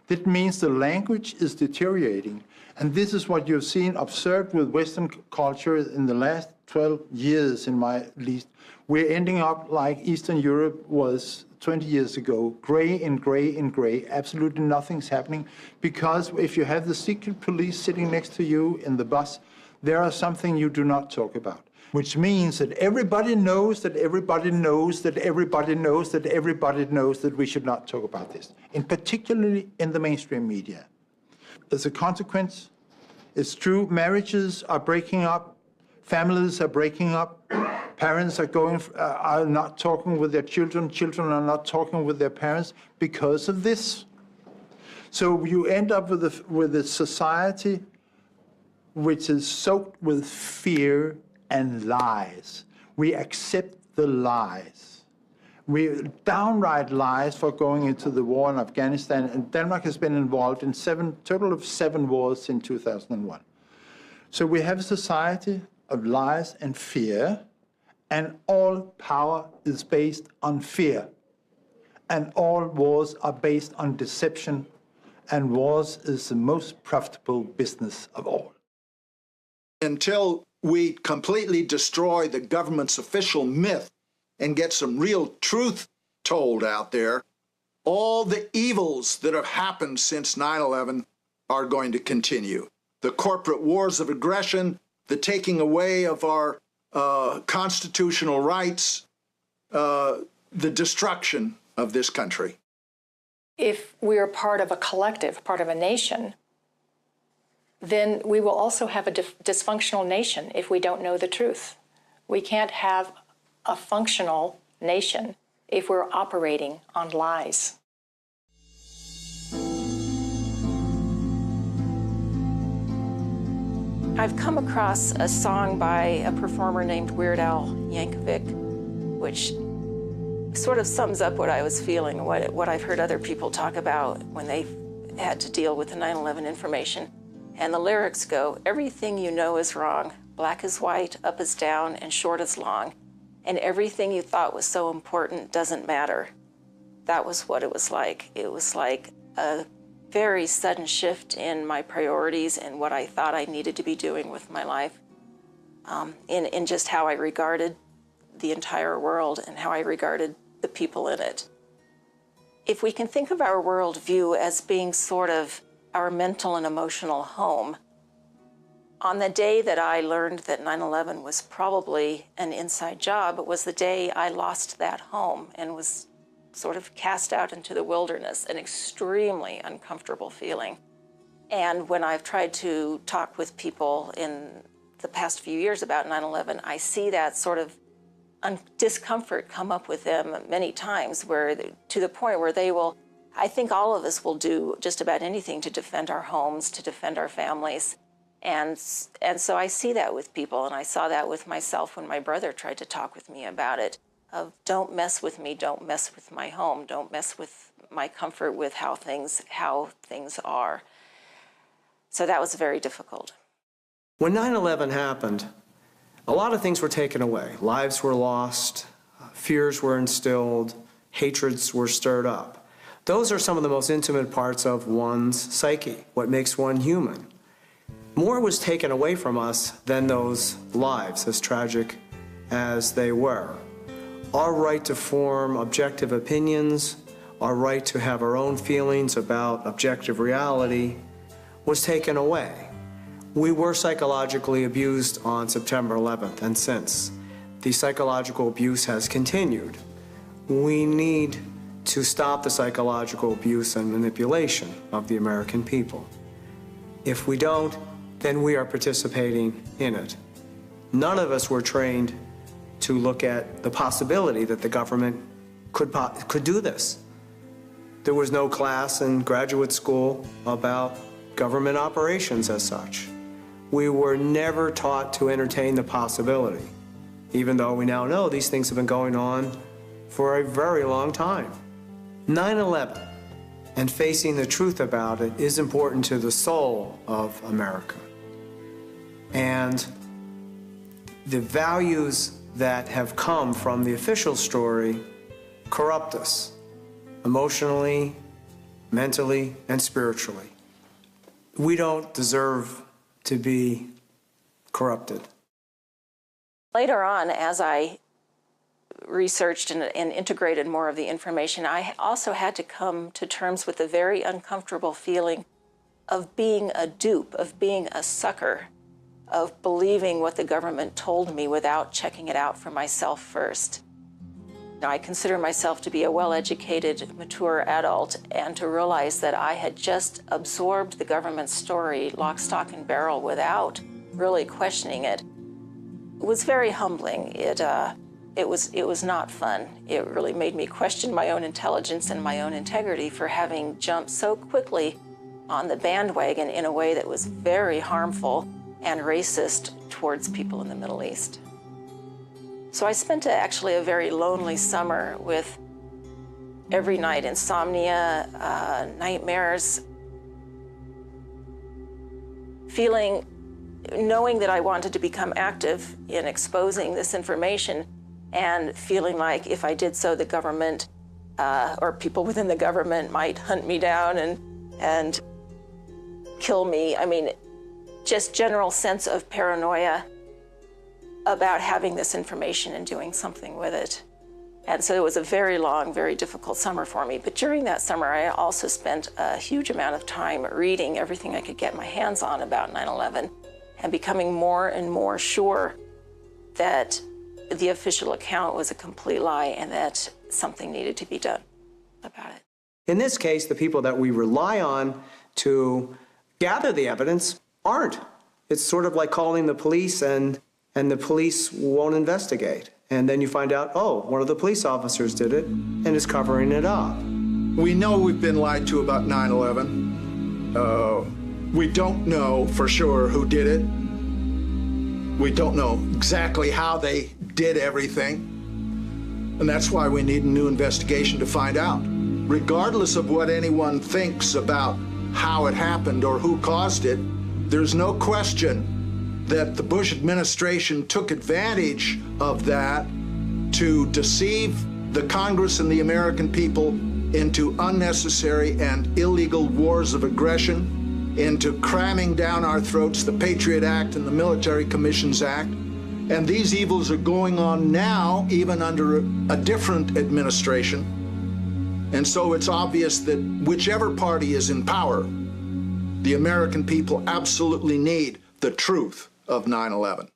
That means the language is deteriorating. And this is what you've seen observed with Western culture in the last 12 years, in my least. We're ending up like Eastern Europe was 20 years ago, gray and gray and gray. Absolutely nothing's happening. Because if you have the secret police sitting next to you in the bus, there are something you do not talk about. Which means that everybody knows that everybody knows that everybody knows that everybody knows that we should not talk about this, and particularly in the mainstream media. As a consequence, it's true, marriages are breaking up, families are breaking up, parents are not talking with their children, children are not talking with their parents because of this. So you end up with a society which is soaked with fear and lies. We accept the lies. We downright lies for going into the war in Afghanistan, and Denmark has been involved in total of 7 wars in 2001. So we have a society of lies and fear, and all power is based on fear. And all wars are based on deception, and wars is the most profitable business of all. Until we completely destroy the government's official myth and get some real truth told out there, all the evils that have happened since 9/11 are going to continue. The corporate wars of aggression, the taking away of our constitutional rights, the destruction of this country. If we are part of a collective, part of a nation, then we will also have a dysfunctional nation if we don't know the truth. We can't have a functional nation if we're operating on lies. I've come across a song by a performer named Weird Al Yankovic, which sort of sums up what I was feeling, what I've heard other people talk about when they had to deal with the 9/11 information. And the lyrics go, everything you know is wrong, black is white, up is down, and short is long, and everything you thought was so important doesn't matter. That was what it was like. It was like a very sudden shift in my priorities and what I thought I needed to be doing with my life, in just how I regarded the entire world and how I regarded the people in it. If we can think of our worldview as being sort of our mental and emotional home, on the day that I learned that 9/11 was probably an inside job, it was the day I lost that home and was sort of cast out into the wilderness, an extremely uncomfortable feeling. And when I've tried to talk with people in the past few years about 9/11, I see that sort of discomfort come up with them many times, to the point where they will, I think all of us will do just about anything to defend our homes, to defend our families. And so I see that with people, and I saw that with myself when my brother tried to talk with me about it, of don't mess with me, don't mess with my home, don't mess with my comfort with how things are. So that was very difficult. When 9/11 happened, a lot of things were taken away. Lives were lost, fears were instilled, hatreds were stirred up. Those are some of the most intimate parts of one's psyche, what makes one human. More was taken away from us than those lives, as tragic as they were. Our right to form objective opinions, our right to have our own feelings about objective reality was taken away. We were psychologically abused on September 11th, and since. The psychological abuse has continued. We need to stop the psychological abuse and manipulation of the American people. If we don't, then we are participating in it. None of us were trained to look at the possibility that the government could do this. There was no class in graduate school about government operations as such. We were never taught to entertain the possibility, even though we now know these things have been going on for a very long time. 9/11 and facing the truth about it is important to the soul of America. And the values that have come from the official story corrupt us emotionally, mentally and spiritually. We don't deserve to be corrupted. Later on, as I researched and integrated more of the information, I also had to come to terms with the very uncomfortable feeling of being a dupe, of being a sucker, of believing what the government told me without checking it out for myself first. I consider myself to be a well-educated, mature adult, and to realize that I had just absorbed the government's story lock, stock, and barrel without really questioning it. It was very humbling. It was not fun. It really made me question my own intelligence and my own integrity for having jumped so quickly on the bandwagon in a way that was very harmful and racist towards people in the Middle East. So I spent actually a very lonely summer with every night insomnia, nightmares, knowing that I wanted to become active in exposing this information, and feeling like if I did so, the government or people within the government might hunt me down and kill me. I mean, just general sense of paranoia about having this information and doing something with it. And so it was a very long, very difficult summer for me. But during that summer, I also spent a huge amount of time reading everything I could get my hands on about 9/11 and becoming more and more sure that the official account was a complete lie and that something needed to be done about it. In this case, the people that we rely on to gather the evidence aren't. It's sort of like calling the police and the police won't investigate. And then you find out, oh, one of the police officers did it and is covering it up. We know we've been lied to about 9/11. We don't know for sure who did it. We don't know exactly how they did everything. And that's why we need a new investigation to find out. Regardless of what anyone thinks about how it happened or who caused it, there's no question that the Bush administration took advantage of that to deceive the Congress and the American people into unnecessary and illegal wars of aggression, into cramming down our throats the Patriot Act and the Military Commissions Act. And these evils are going on now, even under a different administration. And so it's obvious that whichever party is in power, the American people absolutely need the truth of 9/11.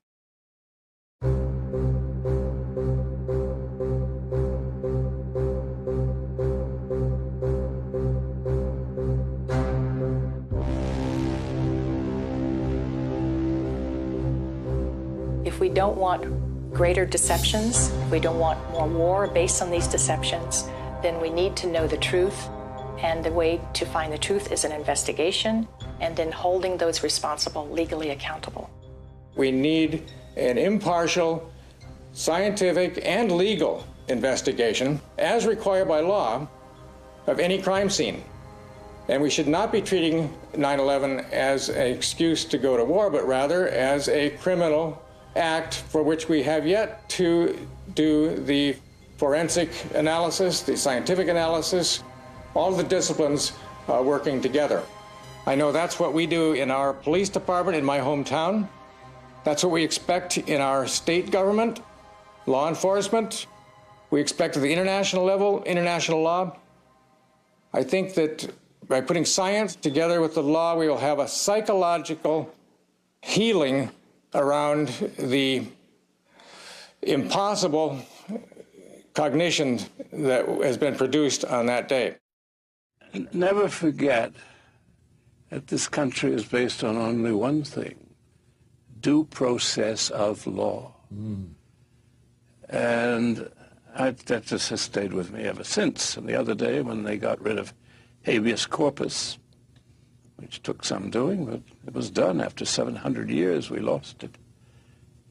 If we don't want greater deceptions, if we don't want more war based on these deceptions, then we need to know the truth. And the way to find the truth is an investigation and then holding those responsible legally accountable. We need an impartial, scientific, and legal investigation, as required by law, of any crime scene. And we should not be treating 9/11 as an excuse to go to war, but rather as a criminal act for which we have yet to do the forensic analysis, the scientific analysis, all the disciplines working together. I know that's what we do in our police department in my hometown. That's what we expect in our state government, law enforcement. We expect at the international level, international law. I think that by putting science together with the law, we will have a psychological healing around the impossible cognition that has been produced on that day. Never forget that this country is based on only one thing: due process of law. And that just has stayed with me ever since. And the other day, when they got rid of habeas corpus, which took some doing, but it was done after 700 years, we lost it.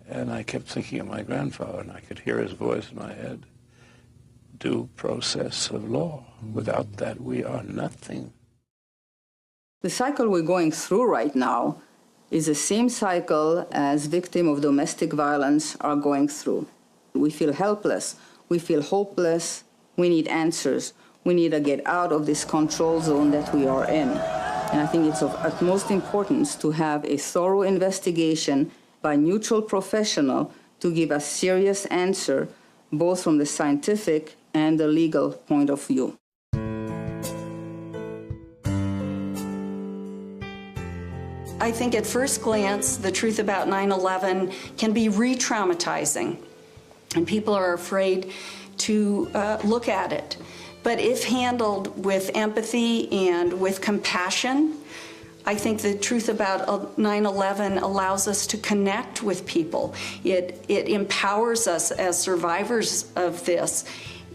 And I kept thinking of my grandfather, and I could hear his voice in my head. Due process of law. Without that, we are nothing. The cycle we're going through right now is the same cycle as victims of domestic violence are going through. We feel helpless. We feel hopeless. We need answers. We need to get out of this control zone that we are in. And I think it's of utmost importance to have a thorough investigation by a neutral professional to give a serious answer, both from the scientific and the legal point of view. I think at first glance, the truth about 9/11 can be re-traumatizing, and people are afraid to look at it. But if handled with empathy and with compassion, I think the truth about 9/11 allows us to connect with people. It empowers us as survivors of this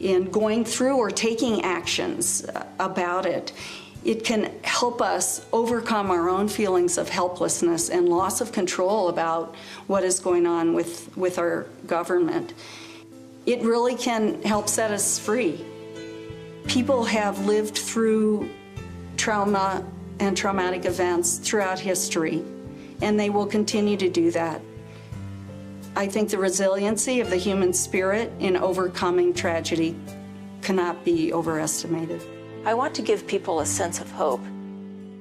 in going through or taking actions about it. It can help us overcome our own feelings of helplessness and loss of control about what is going on with our government. It really can help set us free. People have lived through trauma and traumatic events throughout history, and they will continue to do that. I think the resiliency of the human spirit in overcoming tragedy cannot be overestimated. I want to give people a sense of hope.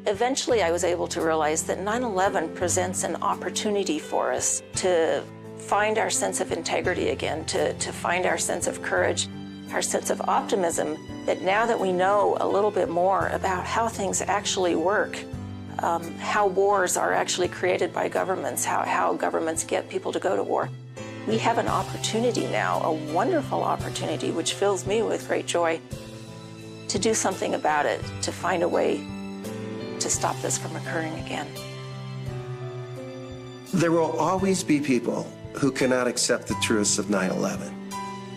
Eventually, I was able to realize that 9/11 presents an opportunity for us to find our sense of integrity again, to find our sense of courage, our sense of optimism, that now that we know a little bit more about how things actually work, how wars are actually created by governments, how governments get people to go to war, we have an opportunity now, a wonderful opportunity, which fills me with great joy, to do something about it, to find a way to stop this from occurring again. There will always be people who cannot accept the truths of 9/11,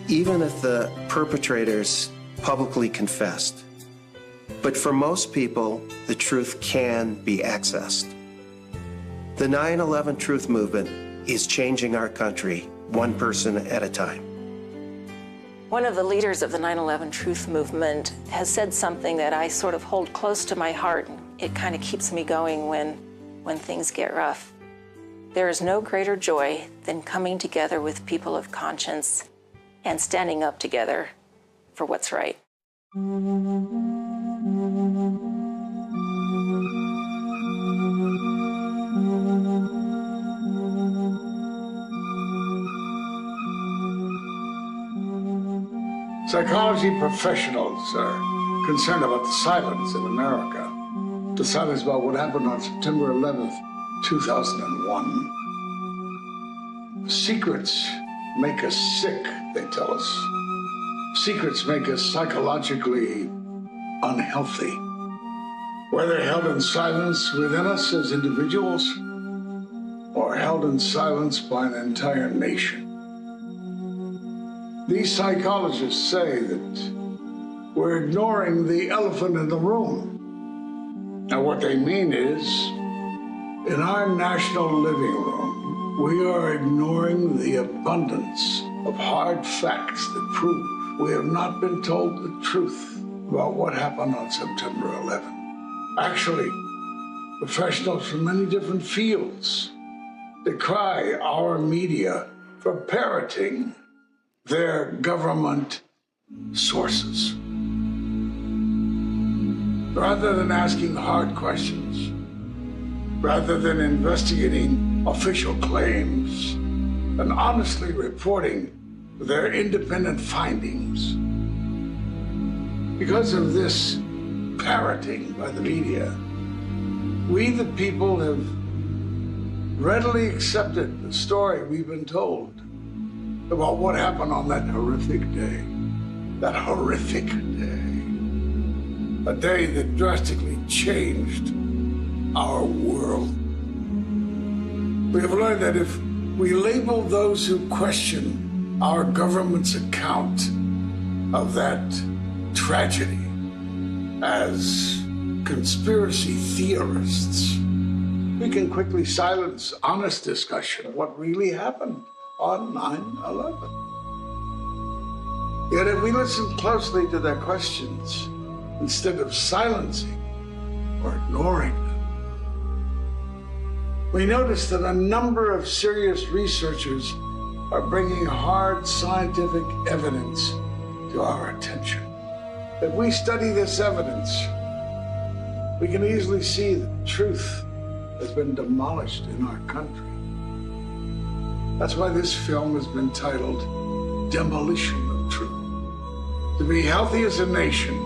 even if the perpetrators publicly confessed. But for most people, the truth can be accessed. The 9/11 Truth Movement is changing our country one person at a time. One of the leaders of the 9/11 Truth Movement has said something that I sort of hold close to my heart. It kind of keeps me going when things get rough. There is no greater joy than coming together with people of conscience and standing up together for what's right. Psychology professionals are concerned about the silence in America. The silence about what happened on September 11th, 2001. Secrets make us sick, they tell us. Secrets make us psychologically unhealthy. Whether held in silence within us as individuals or held in silence by an entire nation. These psychologists say that we're ignoring the elephant in the room. Now, what they mean is, in our national living room, we are ignoring the abundance of hard facts that prove we have not been told the truth about what happened on September 11th. Actually, professionals from many different fields decry our media for parroting their government sources. Rather than asking hard questions, rather than investigating official claims and honestly reporting their independent findings. Because of this parroting by the media, we the people have readily accepted the story we've been told about what happened on that horrific day. That horrific day. A day that drastically changed our world. We have learned that if we label those who question our government's account of that tragedy as conspiracy theorists, we can quickly silence honest discussion of what really happened on 9/11. Yet if we listen closely to their questions, instead of silencing or ignoring them, we notice that a number of serious researchers are bringing hard scientific evidence to our attention. If we study this evidence, we can easily see that truth has been demolished in our country. That's why this film has been titled Demolition of Truth. To be healthy as a nation,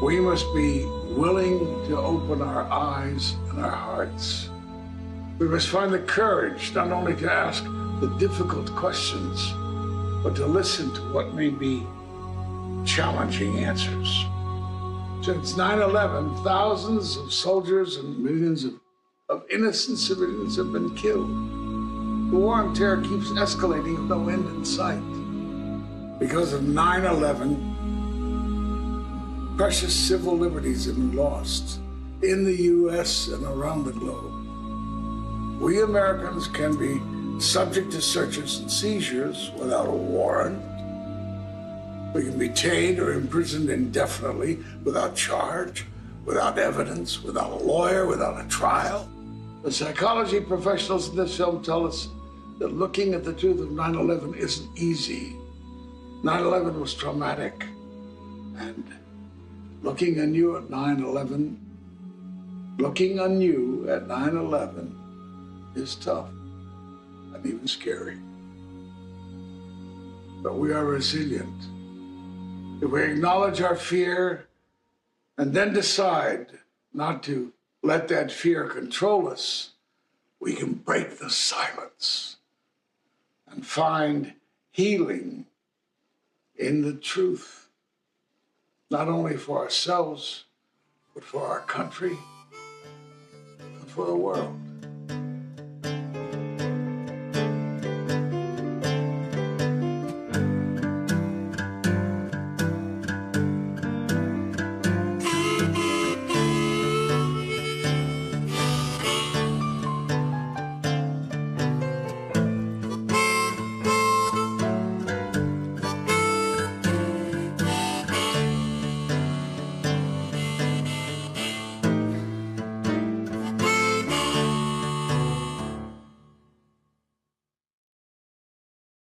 we must be willing to open our eyes and our hearts. We must find the courage not only to ask the difficult questions, but to listen to what may be challenging answers. Since 9/11, thousands of soldiers and millions of innocent civilians have been killed. The war on terror keeps escalating with no end in sight. Because of 9/11, precious civil liberties have been lost in the U.S. and around the globe. We Americans can be subject to searches and seizures without a warrant. We can be detained or imprisoned indefinitely without charge, without evidence, without a lawyer, without a trial. The psychology professionals in this film tell us that looking at the truth of 9/11 isn't easy. 9/11 was traumatic, and looking anew at 9/11 is tough and even scary. But we are resilient. If we acknowledge our fear and then decide not to let that fear control us, we can break the silence and find healing in the truth, not only for ourselves, but for our country and for the world.